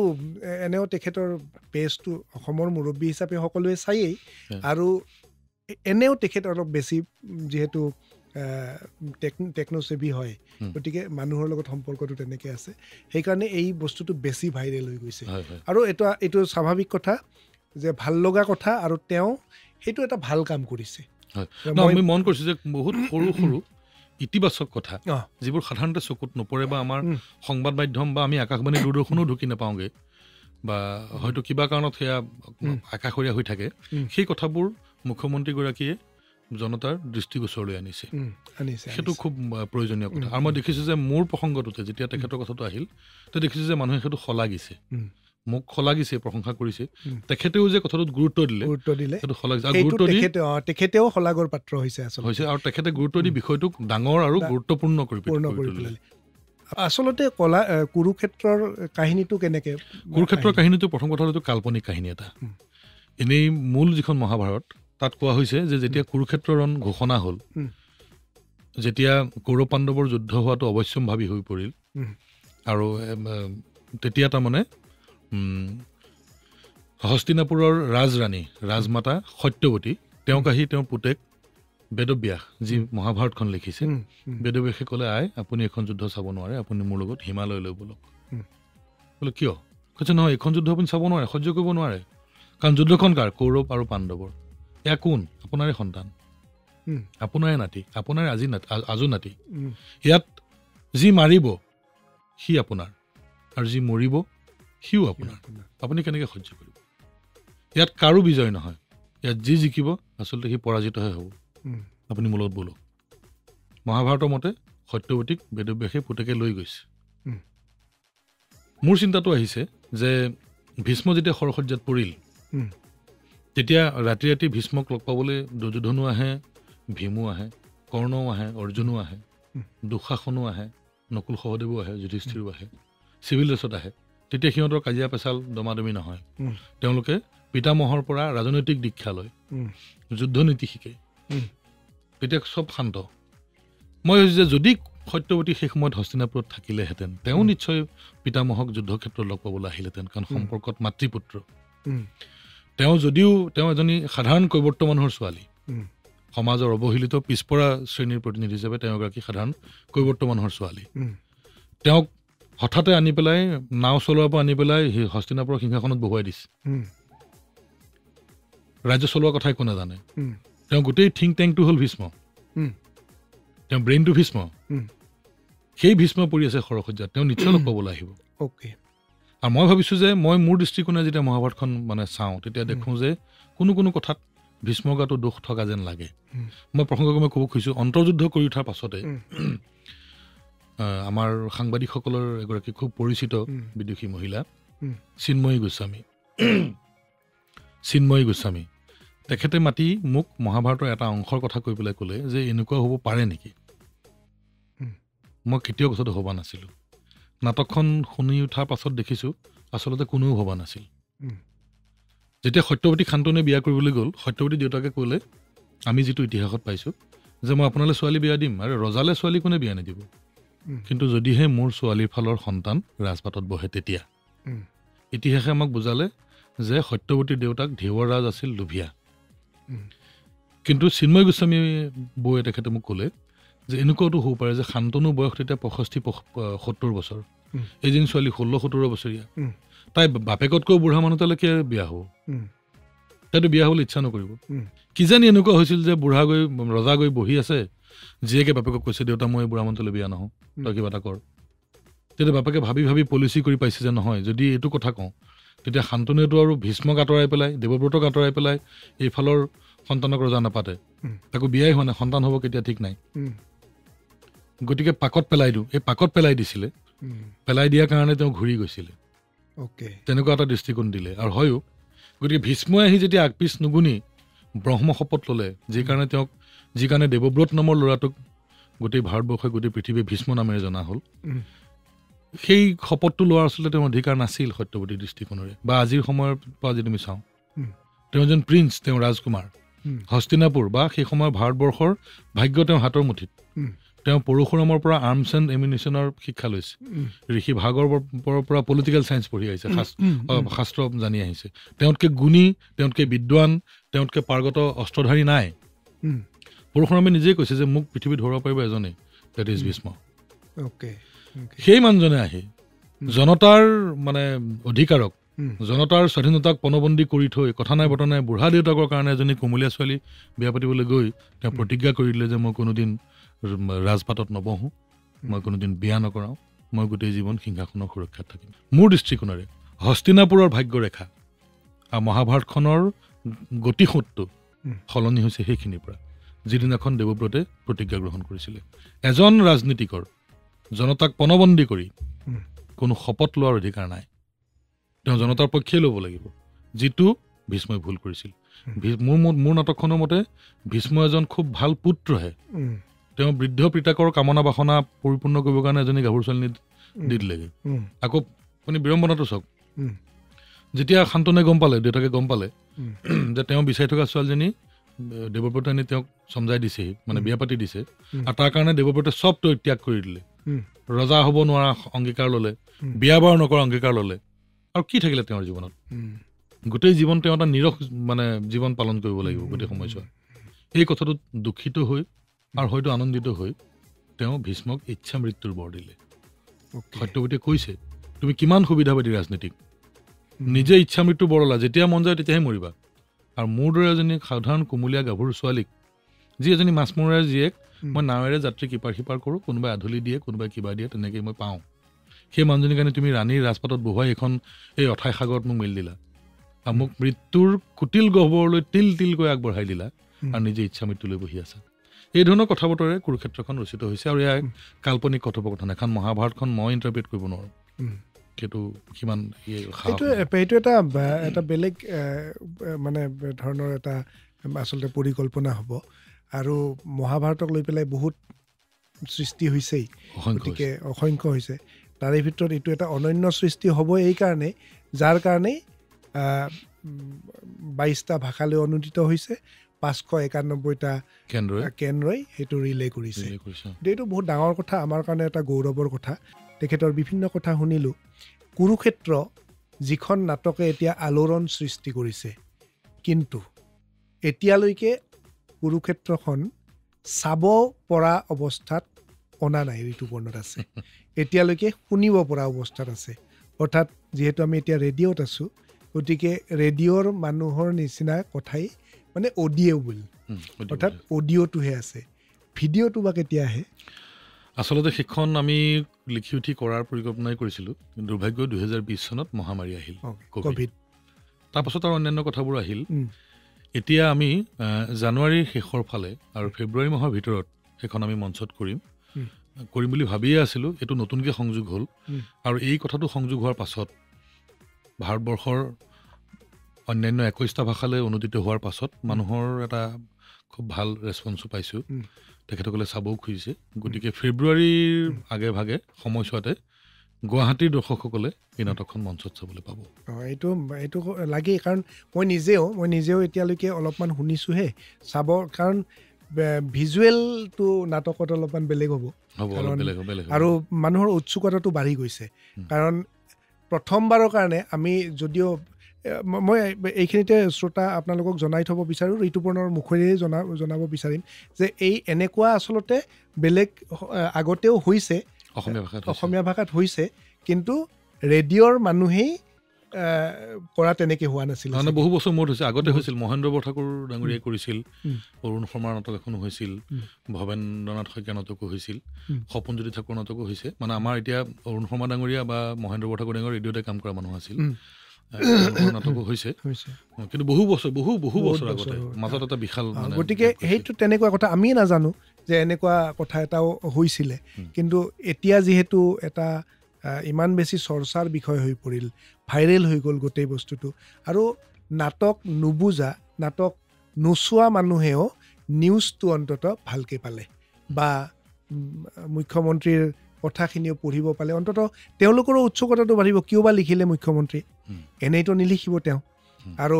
এনেও তেখেতৰ পেজটো অসমৰ মুৰব্বী হিচাপে সকলোৱে চায়েই। আৰু এনেও তেখেত অলপ বেছি যিহেতু টেকন'চেভি হয়, গতিকে মানুহৰ লগত সম্পৰ্কটো তেনেকৈ আছে। সেইকাৰণে এই বস্তুটো বেছি ভাইৰেল হৈ গৈছে। আৰু এইটো স্বাভাৱিক কথা যে ভাল লগা কথা। আৰু তেওঁ সেইটো এটা ভাল কাম কৰিছে। আমি মন কৰিছোঁ যে বহুত সৰু সৰু ইতিবাচক কথা যিবোৰ সাধাৰণতে চকুত নপৰে বা আমাৰ সংবাদ মাধ্যম বা আমি আকাশবাণী দূৰদৰ্শনো ঢুকি নাপাওঁগৈ বা হয়তো কিবা কাৰণত সেয়া আকাশৰীয়া হৈ থাকে, সেই কথাবোৰ মুখ্যমন্ত্ৰীগৰাকীয়ে জনতাৰ দৃষ্টিগোচৰলৈ আনিছে। সেইটো খুব প্ৰয়োজনীয় কথা। আৰু মই দেখিছোঁ যে মোৰ প্ৰসংগটোতে যেতিয়া তেখেতৰ কথাটো আহিল, তেতিয়া দেখিছোঁ যে মানুহে সেইটো শলাগিছে, মোক শলাগিছে, প্ৰশংসা কৰিছে। তেখেতেও যে কথাটোত গুৰুত্ব দিলে সেইটো শলাগিছে। আৰু গুৰুত্ব দি তেখেতেও শলাগৰ পাত্ৰ হৈছে আৰু তেখেতে গুৰুত্ব দি বিষয়টোক ডাঙৰ আৰু গুৰুত্বপূৰ্ণ কৰি তুলিলে। আচলতে কুৰুক্ষেত্ৰৰ কাহিনীটো কেনেকৈ? কুৰুক্ষেত্ৰৰ কাহিনীটো প্ৰথম কথা হ'ল কাল্পনিক কাহিনী এটা। এনেই মূল যিখন মহাভাৰত তাত কোৱা হৈছে যে যেতিয়া কুৰুক্ষেত্ৰ ৰণ ঘোষণা হ'ল, যেতিয়া কৌৰৱ পাণ্ডৱৰ যুদ্ধ হোৱাটো অৱশ্যম্ভাৱী হৈ পৰিল, আৰু তেতিয়া তাৰমানে হস্তিনাপুৰৰ ৰাজৰাণী ৰাজমাতা সত্যৱতী তেওঁক আহি তেওঁৰ পুতেক বেদব্যাস যি মহাভাৰতখন লিখিছে, বেদব্যাসে ক'লে আই আপুনি এখন যুদ্ধ চাব নোৱাৰে, আপুনি মোৰ লগত হিমালয়লৈ বলক। বোলে কিয়? কৈছে নহয় এইখন যুদ্ধ আপুনি চাব নোৱাৰে, সহ্য কৰিব নোৱাৰে, কাৰণ যুদ্ধখন কাৰ? কৌৰৱ আৰু পাণ্ডৱৰ। এয়া কোন? আপোনাৰে সন্তান, আপোনাৰে নাতি, আপোনাৰে আজু নাতি। ইয়াত যি মাৰিব সি আপোনাৰ, আৰু যি মৰিব সিও আপোনাৰ। আপুনি কেনেকৈ সহ্য কৰিব? ইয়াত কাৰো বিজয় নহয়, ইয়াত যি জিকিব আচলতে সি পৰাজিতহে হ'ব। আপুনি মোৰ লগত বলক। মহাভাৰতৰ মতে সত্যৱতীক বেদব্যাসে পুতেকে লৈ গৈছে। মোৰ চিন্তাটো আহিছে যে ভীষ্ম যেতিয়া সৰসজ্জাত পৰিল, তেতিয়া ৰাতি ৰাতি ভীষ্মক লগ পাবলৈ দুৰ্যোধনো আহে, ভীমো আহে, কৰ্ণও আহে, অৰ্জুনো আহে, দুঃশাসনো আহে, নকুল সহদেৱো আহে, যুধিষ্ঠিৰো আহে, চিভিল ড্ৰেছত আহে। তেতিয়া সিহঁতৰ কাজিয়া পেচাল দমাদমি নহয়। তেওঁলোকে পিতামহৰ পৰা ৰাজনৈতিক দীক্ষা লয়, যুদ্ধ নীতি শিকে, তেতিয়া চব শান্ত। মই ভাবিছোঁ যে যদি সত্যৱতী সেই সময়ত হস্তিনাপুৰত থাকিলেহেঁতেন, তেওঁ নিশ্চয় পিতামহক যুদ্ধক্ষেত্ৰত লগ পাবলৈ আহিলেহেঁতেন, কাৰণ সম্পৰ্কত মাতৃপুত্ৰ। তেওঁ এজনী সাধাৰণ কৈৱৰ্ত মানুহৰ ছোৱালী, সমাজৰ অৱহেলিত পিছপৰা শ্ৰেণীৰ প্ৰতিনিধি হিচাপে তেওঁ এগৰাকী সাধাৰণ কৈৱৰ্ত মানুহৰ ছোৱালী। তেওঁক হঠাতে আনি পেলাই নাও চলোৱাৰ পৰা আনি পেলাই সেই হস্তিনাপুৰৰ সিংহাসনত বহুৱাই দিছে। ৰাজ্য চলোৱাৰ কথা একো নাজানে। তেওঁ গোটেই থিংক টেংকটো হ'ল ভীষ্ম, তেওঁ ব্ৰেইনটো ভীষ্ম। সেই ভীষ্ম পৰি আছে সৰসজ্জাত, তেওঁ নিশ্চয় লগ পাবলৈ আহিব। আৰু মই ভাবিছোঁ যে মই মোৰ দৃষ্টিকোণে যেতিয়া মহাভাৰতখন মানে চাওঁ, তেতিয়া দেখোঁ যে কোনো কোনো কথাত ভীষ্মৰ গাতো দোষ থকা যেন লাগে। মই প্ৰসংগক্ৰমে ক'ব খুজিছোঁ, অন্তৰ্যুদ্ধ কৰি উঠাৰ পাছতে আমাৰ সাংবাদিকসকলৰ এগৰাকী খুব পৰিচিত বিদুষী মহিলা চিন্ময়ী গোস্বামী, তেখেতে মাতি মোক মহাভাৰতৰ এটা অংশৰ কথা কৈ পেলাই ক'লে যে এনেকুৱা হ'ব পাৰে নেকি। মই কেতিয়াও কথাটো ভবা নাছিলোঁ। নাটকখন শুনি উঠাৰ পাছত দেখিছোঁ আচলতে কোনেও ভবা নাছিল। যেতিয়া সত্যৱতী শান্তনুৱে বিয়া কৰিবলৈ গ'ল, সত্যৱতী দেউতাকে ক'লে আমি যিটো ইতিহাসত পাইছোঁ যে মই আপোনালৈ ছোৱালী বিয়া দিম আৰু ৰজালে ছোৱালী কোনে বিয়া নিদিব, কিন্তু যদিহে মোৰ ছোৱালীৰ ফালৰ সন্তান ৰাজপাটত বহে তেতিয়া ইতিহাসে আমাক বুজালে যে সত্যৱতীৰ দেউতাক ধেৱৰাজ আছিল লোভিয়া। কিন্তু চিন্ময় গোস্বামী বৌয়ে তেখেতে মোক ক'লে যে এনেকুৱাতো হ'ব পাৰে যে শান্তনুৰ বয়স তেতিয়া 65-70 বছৰ, এজনী ছোৱালী 16-17 বছৰীয়া, তাই বাপেকতকৈ বুঢ়া মানুহ তালৈকে বিয়া হ'ব, তাইতো বিয়া হ'বলৈ ইচ্ছা নকৰিব। কিজানি এনেকুৱা হৈছিল যে বুঢ়া গৈ ৰজা গৈ বহি আছে, জীয়েকে বাপেকক কৈছে দেউতা মই বুঢ়া মানুহলৈ বিয়া নহওঁ, তই কিবা এটা কৰ। তেতিয়া বাপেকে ভাবি ভাবি পলিচি কৰি পাইছে যে নহয়, যদি এইটো কথা কওঁ তেতিয়া শান্তনুৱেতো আৰু ভীষ্মক আঁতৰাই পেলাই দেৱব্ৰতক আঁতৰাই পেলাই এইফালৰ সন্তানক ৰজা নাপাতে, তাকো বিয়াই হোৱা নাই, সন্তান হ'ব কেতিয়া ঠিক নাই, গতিকে পাকত পেলাই দিওঁ। এই পাকত পেলাই দিছিলে, পেলাই দিয়াৰ কাৰণে তেওঁ ঘূৰি গৈছিলে, তেনেকুৱা এটা দৃষ্টিকোণ দিলে। আৰু হয়ো গতিকে ভীষ্মই আহি যেতিয়া আগপিছ নুগুনি ব্ৰহ্ম শপত ল'লে, যি কাৰণে দেৱব্ৰত নামৰ ল'ৰাটোক গোটেই ভাৰতবৰ্ষই গোটেই পৃথিৱীয়ে ভীষ্ম নামেৰে জনা হ'ল, সেই শপতটো লোৱাৰ আচলতে তেওঁৰ অধিকাৰ নাছিল সত্যৱতীৰ দৃষ্টিকোণেৰে। বা আজিৰ সময়ৰ পৰা যদি আমি চাওঁ, তেওঁ এজন প্ৰিন্স, তেওঁ ৰাজকুমাৰ, হস্তিনাপুৰ বা সেই সময়ৰ ভাৰতবৰ্ষৰ ভাগ্য তেওঁৰ হাতৰ মুঠিত। তেওঁ পৰশুৰামৰ পৰা আৰ্মছ এণ্ড এমিউনিশ্যনৰ শিক্ষা লৈছে, ঋষি ভাগৱতৰ পৰা পলিটিকেল চায়েন্স পঢ়ি আহিছে, শাস্ত্ৰ জানি আহিছে। তেওঁতকৈ গুণী, তেওঁতকৈ বিদ্বান, তেওঁতকৈ পাৰ্গত অস্ত্ৰধাৰী নাই। পৰশুৰামে নিজেই কৈছে যে মোক পৃথিৱীত ধৰিব পাৰিব এজনেই, ডেট ইজ ভীষ্ম। সেই মানুহজনে আহি জনতাৰ মানে অধিকাৰক, জনতাৰ স্বাধীনতাক পণবন্দী কৰি থৈ কথা নাই বতৰা নাই বুঢ়া দেউতাকৰ কাৰণে এজনী কুমলীয়া ছোৱালী বিয়া পাতিবলৈ গৈ তেওঁ প্ৰতিজ্ঞা কৰি দিলে যে মই কোনোদিন ৰাজপাটত নবহোঁ, মই কোনোদিন বিয়া নকৰাওঁ, মই গোটেই জীৱন সিংহাসনৰ সুৰক্ষাত থাকিম। মোৰ দৃষ্টিকোণেৰে হস্তিনাপুৰৰ ভাগ্যৰেখা আৰু মহাভাৰতখনৰ গতিসূতটো সলনি হৈছে সেইখিনিৰ পৰা, যিদিনাখন দেৱব্ৰতে প্ৰতিজ্ঞা গ্ৰহণ কৰিছিলে। এজন ৰাজনীতিকৰ জনতাক পণবন্দী কৰি কোনো শপত লোৱাৰ অধিকাৰ নাই, তেওঁ জনতাৰ পক্ষে ল'ব লাগিব, যিটো ভীষ্মই ভুল কৰিছিল। মোৰ নাটকখনৰ মতে ভীষ্ম এজন খুব ভাল পুত্ৰহে, তেওঁ বৃদ্ধ পিতাকৰ কামনা বাসনা পৰিপূৰ্ণ কৰিবৰ কাৰণে এজনী গাভৰু ছোৱালী দি দিলেগৈ। আকৌ আপুনি বিড়ম্বনাটো চাওক, যেতিয়া শান্তনুৱে গম পালে, দেউতাকে গম পালে যে তেওঁ বিচাৰি থকা ছোৱালীজনী দেৱব্ৰতে আনি তেওঁক চমজাই দিছেহি, মানে বিয়া পাতি দিছে, আৰু তাৰ কাৰণে দেৱব্ৰতে চব ত্যাগ কৰি দিলে, ৰজা হ'ব নোৱাৰা অংগীকাৰ ল'লে, বিয়া বাৰু নকৰা অংগীকাৰ ল'লে, আৰু কি থাকিলে তেওঁৰ জীৱনত? গোটেই জীৱন তেওঁ এটা নিৰস মানে জীৱন পালন কৰিব লাগিব গোটেই সময়ছোৱা। এই কথাটোত দুখিত হৈ আৰু হয়তো আনন্দিত হৈ তেওঁ ভীষ্মক ইচ্ছা মৃত্যুৰ বৰ দিলে। সত্যৱতীয়ে কৈছে তুমি কিমান সুবিধাবাদী ৰাজনীতিক, নিজে ইচ্ছা মৃত্যু বৰলা, যেতিয়া মন যায় তেতিয়াহে মৰিবা, আৰু মোৰ দৰে এজনী সাধাৰণ কুমলীয়া গাভৰু ছোৱালীক, যি এজনী মাছমৰীয়াৰ জীয়েক, মই নাৱেৰে যাত্ৰীক ইপাৰ সিপাৰ কৰোঁ, কোনোবাই আধুলি দিয়ে, কোনোবাই কিবা দিয়ে, তেনেকৈ মই পাওঁ, সেই মানুহজনীৰ কাৰণে তুমি ৰাণীৰ ৰাজপাটত বহুৱাই এই অথাই সাগৰত মোক মেলি দিলা, আৰু মোক মৃত্যুৰ কুটিল গহ্বৰলৈ তিল তিলকৈ আগবঢ়াই দিলা, আৰু নিজে ইচ্ছা মৃত্যুলৈ বহি আছা। এই ধৰণৰ কথা বতৰে কুৰুক্ষেত্ৰখন ৰচিত হৈছে, আৰু এয়া কাল্পনিক কথোপকথন, এখন মহাভাৰতখন মই ইণ্টাৰপ্ৰেট কৰিব নোৱাৰোঁ, সেইটো কিমান এইটো এটা বেলেগ মানে ধৰণৰ এটা আচলতে পৰিকল্পনা হ'ব। আৰু মহাভাৰতক লৈ পেলাই বহুত সৃষ্টি হৈছেই, গতিকে অসংখ্য হৈছে, তাৰে ভিতৰত এইটো এটা অনন্য সৃষ্টি হ'ব এই কাৰণেই যাৰ কাৰণেই 22টা ভাষালৈ অনুদিত হৈছে, 591টা কেন্দ্ৰই সেইটো ৰিলে কৰিছে। এইটো বহুত ডাঙৰ কথা, আমাৰ কাৰণে এটা গৌৰৱৰ কথা। তেখেতৰ বিভিন্ন কথা শুনিলোঁ। কুৰুক্ষেত্ৰ যিখন নাটকে এতিয়া আলোড়ন সৃষ্টি কৰিছে, কিন্তু এতিয়ালৈকে কুৰুক্ষেত্ৰখন চাব পৰা অৱস্থাত অনা নাই, ঋতুপৰ্ণত আছে, এতিয়ালৈকে শুনিব পৰা অৱস্থাত আছে। অৰ্থাৎ যিহেতু আমি এতিয়া ৰেডিঅ'ত আছোঁ, গতিকে ৰেডিঅ'ৰ মানুহৰ নিচিনা কথাই মানে অডিঅ'বল, অৰ্থাৎ অডিঅ'টোহে আছে, ভিডিঅ'টো বা কেতিয়া আহে? আচলতে সেইখন আমি লিখি উঠি কৰাৰ পৰিকল্পনাই কৰিছিলোঁ, দুৰ্ভাগ্য 2020 চনত মহামাৰী আহিল, ক'ভিড, তাৰপাছত আৰু অন্যান্য কথাবোৰ আহিল। এতিয়া আমি জানুৱাৰীৰ শেষৰ ফালে আৰু ফেব্ৰুৱাৰী মাহৰ ভিতৰত সেইখন আমি মঞ্চত কৰিম বুলি ভাবিয়ে আছিলোঁ। এইটো নতুনকৈ সংযোগ হ'ল, আৰু এই কথাটো সংযোগ হোৱাৰ পাছত ভাৰতবৰ্ষৰ অন্যান্য 21টা ভাষালৈ অনুদিত হোৱাৰ পাছত মানুহৰ এটা খুব ভাল ৰেছপন্সো পাইছোঁ তেখেতসকলে চাবও খুজিছে গতিকে ফেব্ৰুৱাৰীৰ আগে ভাগে সময়ছোৱাতে গুৱাহাটীৰ দৰ্শকসকলে এই নাটকখন মঞ্চত চাবলৈ পাব এইটো লাগেই কাৰণ মই নিজেও এতিয়ালৈকে অলপমান শুনিছোঁহে চাব কাৰণ ভিজুৱেলটো নাটকত অলপমান বেলেগ হ'ব আৰু মানুহৰ উৎসুকতাটো বাঢ়ি গৈছে কাৰণ প্ৰথমবাৰৰ কাৰণে আমি যদিও মই এইখিনিতে শ্ৰোতা আপোনালোকক জনাই থ'ব বিচাৰোঁ ঋতুপৰ্ণৰ মুখেৰে জনাব বিচাৰিম যে এনেকুৱা আচলতে বেলেগ আগতেও হৈছে অসমীয়া ভাষাত হৈছে কিন্তু ৰেডিঅ'ৰ মানুহেই কৰা তেনেকৈ হোৱা নাছিল মানে বহু বছৰ মূৰত হৈছে আগতে হৈছিল মহেন্দ্ৰ বৰঠাকুৰ ডাঙৰীয়াই কৰিছিল অৰুণ শৰ্মাৰ নাটক এখনো হৈছিল ভৱেন্দ্ৰনাথ শইকীয়াৰ নাটকো হৈছিল সপোনজ্যোতি ঠাকুৰৰ নাটকো হৈছে মানে আমাৰ এতিয়া অৰুণ শৰ্মা ডাঙৰীয়া বা মহেন্দ্ৰ বৰঠাকুৰ ডাঙৰীয়া ৰেডিঅ'তে কাম কৰা মানুহ আছিল নাটকো হৈছে কিন্তু বহু বছৰ আগতে মাজত এটা বিশাল গতিকে সেইটো তেনেকুৱা কথা আমি নাজানো যে এনেকুৱা কথা এটাও হৈছিলে কিন্তু এতিয়া যিহেতু এটা ইমান বেছি চৰ্চাৰ বিষয় হৈ পৰিল ভাইৰেল হৈ গ'ল গোটেই বস্তুটো আৰু নাটক নুবুজা নাটক নোচোৱা মানুহেও নিউজটো অন্তত ভালকৈ পালে বা মুখ্যমন্ত্ৰীৰ কথাখিনিও পঢ়িব পালে অন্তত তেওঁলোকৰো উৎসুকতাটো বাঢ়িব কিয় বা লিখিলে মুখ্যমন্ত্ৰী এনেইতো নিলিখিব তেওঁ আৰু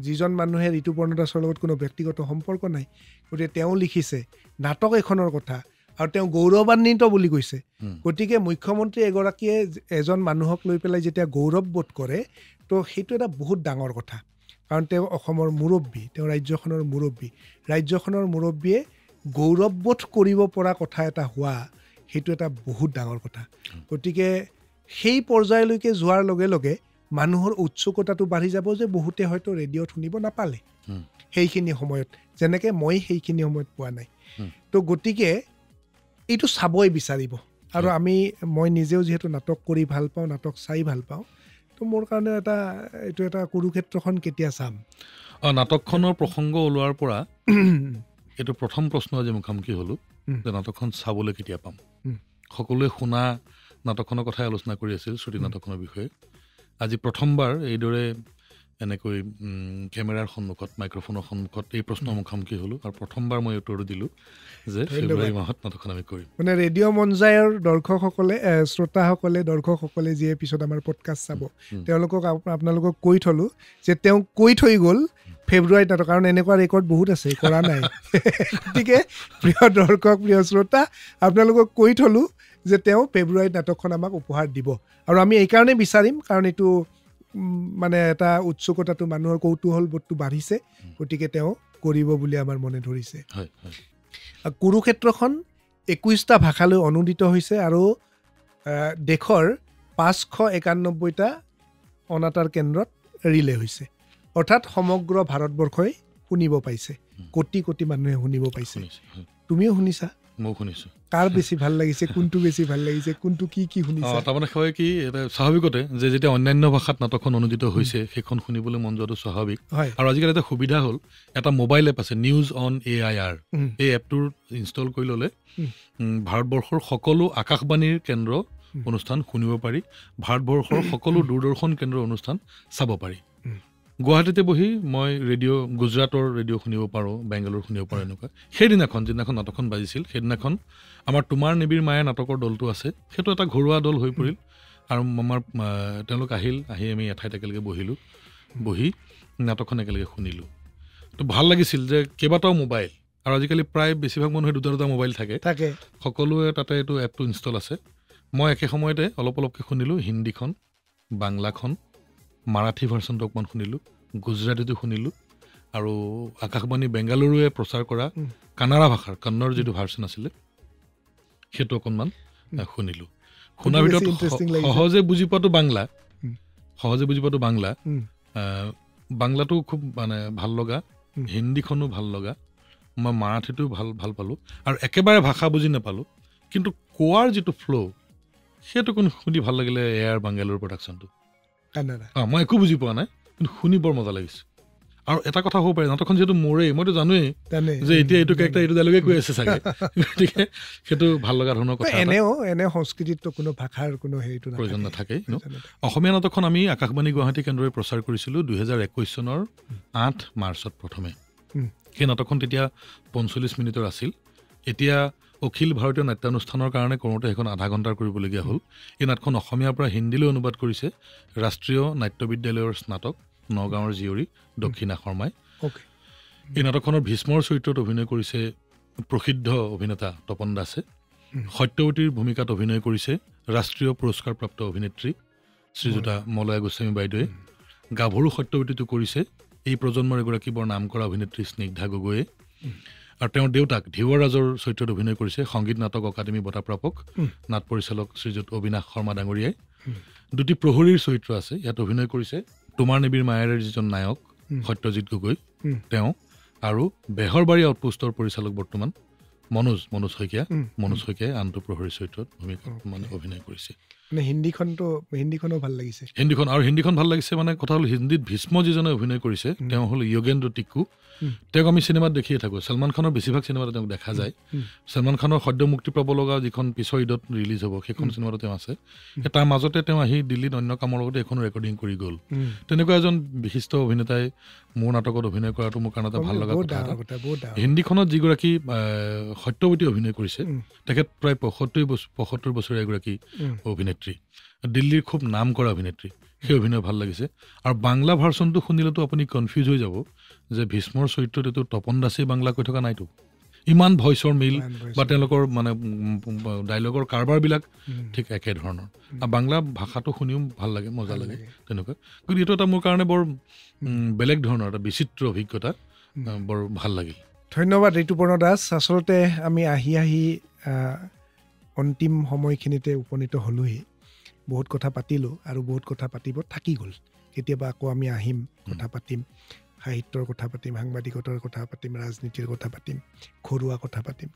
যিজন মানুহে ঋতুপৰ্ণ দাসৰ লগত কোনো ব্যক্তিগত সম্পৰ্ক নাই গতিকে তেওঁ লিখিছে নাটক এখনৰ কথা আৰু তেওঁ গৌৰৱান্বিত বুলি কৈছে গতিকে মুখ্যমন্ত্ৰী এগৰাকীয়ে এজন মানুহক লৈ পেলাই যেতিয়া গৌৰৱবোধ কৰে তো সেইটো এটা বহুত ডাঙৰ কথা কাৰণ তেওঁ অসমৰ মুৰব্বী তেওঁ ৰাজ্যখনৰ মুৰব্বীয়ে গৌৰৱবোধ কৰিব পৰা কথা এটা হোৱা সেইটো এটা বহুত ডাঙৰ কথা গতিকে সেই পৰ্যায়লৈকে যোৱাৰ লগে লগে মানুহৰ উৎসুকতাটো বাঢ়ি যাব যে বহুতে হয়তো ৰেডিঅ'ত শুনিব নাপালে সেইখিনি সময়ত যেনেকৈ মই সেইখিনি সময়ত পোৱা নাই তো গতিকে এইটো চাবই বিচাৰিব আৰু মই নিজেও যিহেতু নাটক কৰি ভাল পাওঁ নাটক চাই ভাল পাওঁ তো মোৰ কাৰণে এইটো এটা কুৰুক্ষেত্ৰখন কেতিয়া চাম নাটকখনৰ প্ৰসংগ ওলোৱাৰ পৰা এইটো প্ৰথম প্ৰশ্ন আজি মুখামুখি হ'লোঁ যে নাটকখন চাবলৈ কেতিয়া পাম সকলোৱে শুনা নাটকখনৰ কথাই আলোচনা কৰি আছিল শ্ৰুতি নাটকখনৰ বিষয়ে আজি প্ৰথমবাৰ এইদৰে এনেকৈ কেমেৰাৰ সন্মুখত মাইক্ৰফোনৰ সন্মুখত এই প্ৰশ্নৰ মুখামুখি হ'লোঁ আৰু প্ৰথমবাৰ মই উত্তৰ দিলোঁ যে ফেব্ৰুৱাৰী মাহত নাটকখন আমি কৰিম মানে ৰেডিঅ' মঞ্জায়ৰ দৰ্শকসকলে যিয়ে পিছত আমাৰ পডকাষ্ট চাব আপোনালোকক কৈ থলোঁ যে তেওঁ কৈ থৈ গ'ল ফেব্ৰুৱাৰীত নাটক কাৰণ এনেকুৱা ৰেকৰ্ড বহুত আছে কৰা নাই গতিকে প্ৰিয় দৰ্শক প্ৰিয় শ্ৰোতা আপোনালোকক কৈ থলোঁ যে তেওঁ ফেব্ৰুৱাৰীত নাটকখন আমাক উপহাৰ দিব আৰু আমি এইকাৰণে বিচাৰিম কাৰণ এইটো মানে এটা উৎসুকতাটো মানুহৰ কৌতূহল বোধটো বাঢ়িছে গতিকে তেওঁ কৰিব বুলি আমাৰ মনে ধৰিছে কুৰুক্ষেত্ৰখন 21টা ভাষালৈ অনুদিত হৈছে আৰু দেশৰ 591টা অনাতাঁৰ কেন্দ্ৰত ৰিলে হৈছে অৰ্থাৎ সমগ্ৰ ভাৰতবৰ্ষই শুনিব পাইছে কোটি কোটি মানুহে শুনিব পাইছে তুমিও শুনিছা মই শুনিছোঁ কাৰ বেছি ভাল লাগিছে কোনটো বেছি ভাল লাগিছে কোনটো কি শুনিছা তাৰমানে হয় কি এটা স্বাভাৱিকতে যে যেতিয়া অন্যান্য ভাষাত নাটকখন অনুদিত হৈছে সেইখন শুনিবলৈ মন যোৱাটো স্বাভাৱিক আৰু আজিকালি এটা সুবিধা হ'ল এটা মোবাইল এপ আছে নিউজ অন AIR এই এপটোৰ ইনষ্টল কৰি ল'লে ভাৰতবৰ্ষৰ সকলো আকাশবাণীৰ কেন্দ্ৰ অনুষ্ঠান শুনিব পাৰি ভাৰতবৰ্ষৰ সকলো দূৰদৰ্শন কেন্দ্ৰৰ অনুষ্ঠান চাব পাৰি গুৱাহাটীতে বহি মই গুজৰাটৰ ৰেডিঅ' শুনিব পাৰোঁ বেংগালুৰু শুনিব পাৰোঁ এনেকুৱা যিদিনাখন নাটকখন বাজিছিল সেইদিনাখন আমাৰ তোমাৰ নিবিৰ মায়ে নাটকৰ দলটো আছে সেইটো এটা ঘৰুৱা দল হৈ পৰিল আৰু আমাৰ তেওঁলোক আহি আমি এঠাইত একেলগে বহি নাটকখন একেলগে শুনিলোঁ তো ভাল লাগিছিল যে কেইবাটাও মোবাইল আৰু আজিকালি প্ৰায় বেছিভাগ মানুহে দুটা মোবাইল থাকে সকলোৱে তাতে এইটো এপটো ইনষ্টল আছে মই একে সময়তে অলপকৈ শুনিলোঁ হিন্দীখন বাংলাখন মাৰাঠী ভাৰ্চনটো অকণমান শুনিলোঁ গুজৰাটীটো শুনিলোঁ আৰু আকাশবাণী বেংগালুৰুৱে প্ৰচাৰ কৰা কানাড়া ভাষাৰ কন্নড় যিটো ভাৰ্চন আছিলে সেইটো অকণমান শুনিলোঁ শুনাৰ ভিতৰত সহজে বুজি পোৱাটো বাংলা বাংলাটো খুব মানে ভাল লগা হিন্দীখনো ভাল লগা মই মাৰাঠীটো ভাল পালোঁ আৰু একেবাৰে ভাষা বুজি নাপালোঁ কিন্তু কোৱাৰ যিটো ফ্ল' সেইটো শুনি ভাল লাগিলে এয়াৰ বাংগালুৰু প্ৰডাকশ্যনটো মই একো বুজি পোৱা নাই কিন্তু শুনি বৰ মজা লাগিছে আৰু এটা কথা হ'ব পাৰে নাটকখন যিহেতু মোৰেই মইতো জানোৱেই যে এতিয়া এইটো কেৰেক্টাৰ এইটো ডাইলগে কৈ আছে চাগে গতিকে সেইটো ভাল লগা ধৰণৰ কথা এনে সংস্কৃতিততো কোনো ভাষাৰ কোনো হেৰিটো প্ৰয়োজন নাথাকে অসমীয়া নাটকখন আমি আকাশবাণী গুৱাহাটী কেন্দ্ৰই প্ৰচাৰ কৰিছিলোঁ 2021 চনৰ 8 মাৰ্চত প্ৰথমে সেই নাটকখন তেতিয়া 45 মিনিটৰ আছিল এতিয়া অখিল ভাৰতীয় নাট্যানুষ্ঠানৰ কাৰণে কৰোঁতে সেইখন আধা ঘণ্টাৰ কৰিবলগীয়া হ'ল এই নাটখন অসমীয়াৰ পৰা হিন্দীলৈ অনুবাদ কৰিছে ৰাষ্ট্ৰীয় নাট্য বিদ্যালয়ৰ স্নাতক নগাঁৱৰ জীয়ৰী দক্ষিণা শৰ্মাই এই নাটকখনৰ ভীষ্মৰ চৰিত্ৰত অভিনয় কৰিছে প্ৰসিদ্ধ অভিনেতা তপন দাসে সত্যৱতীৰ ভূমিকাত অভিনয় কৰিছে ৰাষ্ট্ৰীয় পুৰস্কাৰপ্ৰাপ্ত অভিনেত্ৰী শ্ৰীযুতা মলয়া গোস্বামী বাইদেৱে গাভৰু সত্যৱতীটো কৰিছে এই প্ৰজন্মৰ এগৰাকী বৰ নাম কৰা অভিনেত্ৰী স্নিগ্ধা গগৈয়ে আৰু তেওঁৰ দেউতাক ধিৱৰাজৰ চৰিত্ৰত অভিনয় কৰিছে সংগীত নাটক অকাডেমী বঁটা প্ৰাপক নাট পৰিচালক শ্ৰীযুত অবিনাশ শৰ্মা ডাঙৰীয়াই দুটি প্ৰহৰীৰ চৰিত্ৰ আছে ইয়াত অভিনয় কৰিছে তোমাৰ নিবিৰ মায়াৰে যিজন নায়ক সত্যজিৎ গগৈ তেওঁ আৰু বেহৰবাৰী আউটপোষ্টৰ পৰিচালক বৰ্তমান মনোজ শইকীয়াই আনটো প্ৰহৰীৰ চৰিত্ৰত ভূমিকা মানে অভিনয় কৰিছে হিন্দীখনো ভাল লাগিছে হিন্দীখন ভাল লাগিছে মানে কথা হ'ল হিন্দীত ভীষ্ম যিজনে অভিনয় কৰিছে তেওঁ হ'ল যোগেন্দ্ৰ টিক্কু তেওঁক আমি চিনেমাত দেখিয়ে থাকোঁ ছলমান খানৰ বেছিভাগ চিনেমাতে তেওঁক দেখা যায় ছলমান খানৰ সদ্য মুক্তি পাব লগা যিখন পিছৰ ঈদত ৰিলিজ হ'ব সেইখন চিনেমাতো তেওঁ আছে তাৰ মাজতে তেওঁ আহি দিল্লীত অন্য কামৰ লগতে এখন ৰেকৰ্ডিং কৰি গ'ল তেনেকুৱা এজন বিশিষ্ট অভিনেতাই মোৰ নাটকত অভিনয় কৰাটো মোৰ কাৰণে এটা ভাল লগা কথা হিন্দীখনত যিগৰাকী সত্যৱতী অভিনয় কৰিছে তেখেত প্ৰায় 75 বছৰীয়া এগৰাকী অভিনেত্ৰী দিল্লীৰ খুব নাম কৰা অভিনেত্ৰী সেই অভিনয় ভাল লাগিছে আৰু বাংলা ভাৰ্চনটো শুনিলেতো আপুনি কনফিউজ হৈ যাব যে ভীষ্মৰ চৰিত্ৰত এইটো তপন দাসেই বাংলা কৈ থকা নাইতো ইমান ভইচৰ মিল বা তেওঁলোকৰ মানে ডাইলগৰ কাৰবাৰবিলাক ঠিক একে ধৰণৰ আৰু বাংলা ভাষাটো শুনিও ভাল লাগে মজা লাগে তেনেকুৱা গতিকে এইটো এটা মোৰ কাৰণে বৰ বেলেগ ধৰণৰ এটা বিচিত্ৰ অভিজ্ঞতা বৰ ভাল লাগিল ধন্যবাদ ঋতুপৰ্ণ দাস আচলতে আমি আহি অন্তিম সময়খিনিতে উপনীত হ'লোহি বহুত কথা পাতিলোঁ আৰু বহুত কথা পাতিব থাকি গ'ল কেতিয়াবা আকৌ আমি আহিম কথা পাতিম সাহিত্যৰ কথা পাতিম সাংবাদিকতাৰ কথা পাতিম ৰাজনীতিৰ কথা পাতিম ঘৰুৱা কথা পাতিম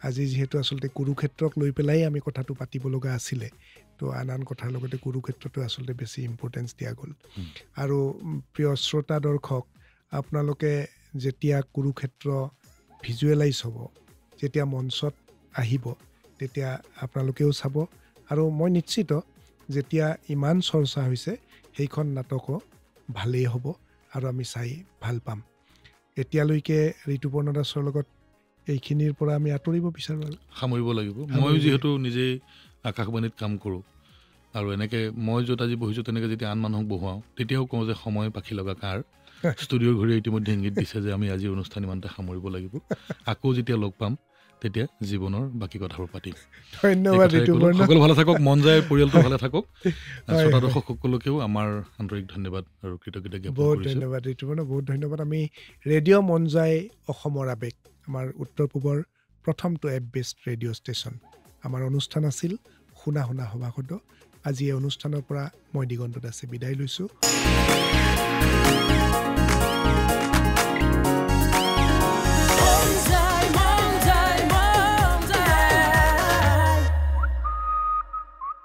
আজি যিহেতু আচলতে কুৰুক্ষেত্ৰক লৈ পেলাই আমি কথাটো পাতিব লগা আছিলে তো আন কথাৰ লগতে কুৰুক্ষেত্ৰটো আচলতে বেছি ইম্পৰ্টেঞ্চ দিয়া গ'ল আৰু প্ৰিয় শ্ৰোতা দৰ্শক আপোনালোকে যেতিয়া কুৰুক্ষেত্ৰ ভিজুৱেলাইজ হ'ব যেতিয়া মঞ্চত আহিব তেতিয়া আপোনালোকেও চাব আৰু মই নিশ্চিত যেতিয়া ইমান চৰ্চা হৈছে সেইখন নাটকো ভালেই হ'ব আৰু আমি চাই ভাল পাম এতিয়ালৈকে ঋতুপৰ্ণ দাসৰ লগত এইখিনিৰ পৰা আমি আঁতৰিব বিচাৰোঁ আৰু সামৰিব লাগিব ময়ো যিহেতু নিজেই আকাশবাণীত কাম কৰোঁ আৰু এনেকৈ মই য'ত আজি বহিছোঁ তেনেকৈ যেতিয়া আন মানুহক বহুৱাওঁ তেতিয়াও কওঁ যে সময় পাখি লগা কাৰ ষ্টুডিঅ'ৰ ঘূৰি ইতিমধ্যে ইংগিত দিছে যে আমি আজি অনুষ্ঠান ইমানতে সামৰিব লাগিব আকৌ যেতিয়া লগ পাম তেতিয়া জীৱনৰ বাকী কথাবোৰ পাতিম ধন্যবাদ সকলো ভালে থাকক মন যায় পৰিয়ালটো ভালে থাকক শ্ৰোতা দৰ্শক সকলোকেও আমাৰ আন্তৰিক ধন্যবাদ আৰু কৃতজ্ঞতা জ্ঞাপন বহুত ধন্যবাদ ঋতুপৰ্ণ বহুত ধন্যবাদ আমি ৰেডিঅ' মন যায় অসমৰ আৱেগ আমাৰ উত্তৰ পূবৰ প্ৰথমটো এপ বেষ্ট ৰেডিঅ' ষ্টেচন আমাৰ অনুষ্ঠান আছিল শুনা সভাসদ আজি এই অনুষ্ঠানৰ পৰা মই দিগন্ত দাসে বিদায় লৈছোঁ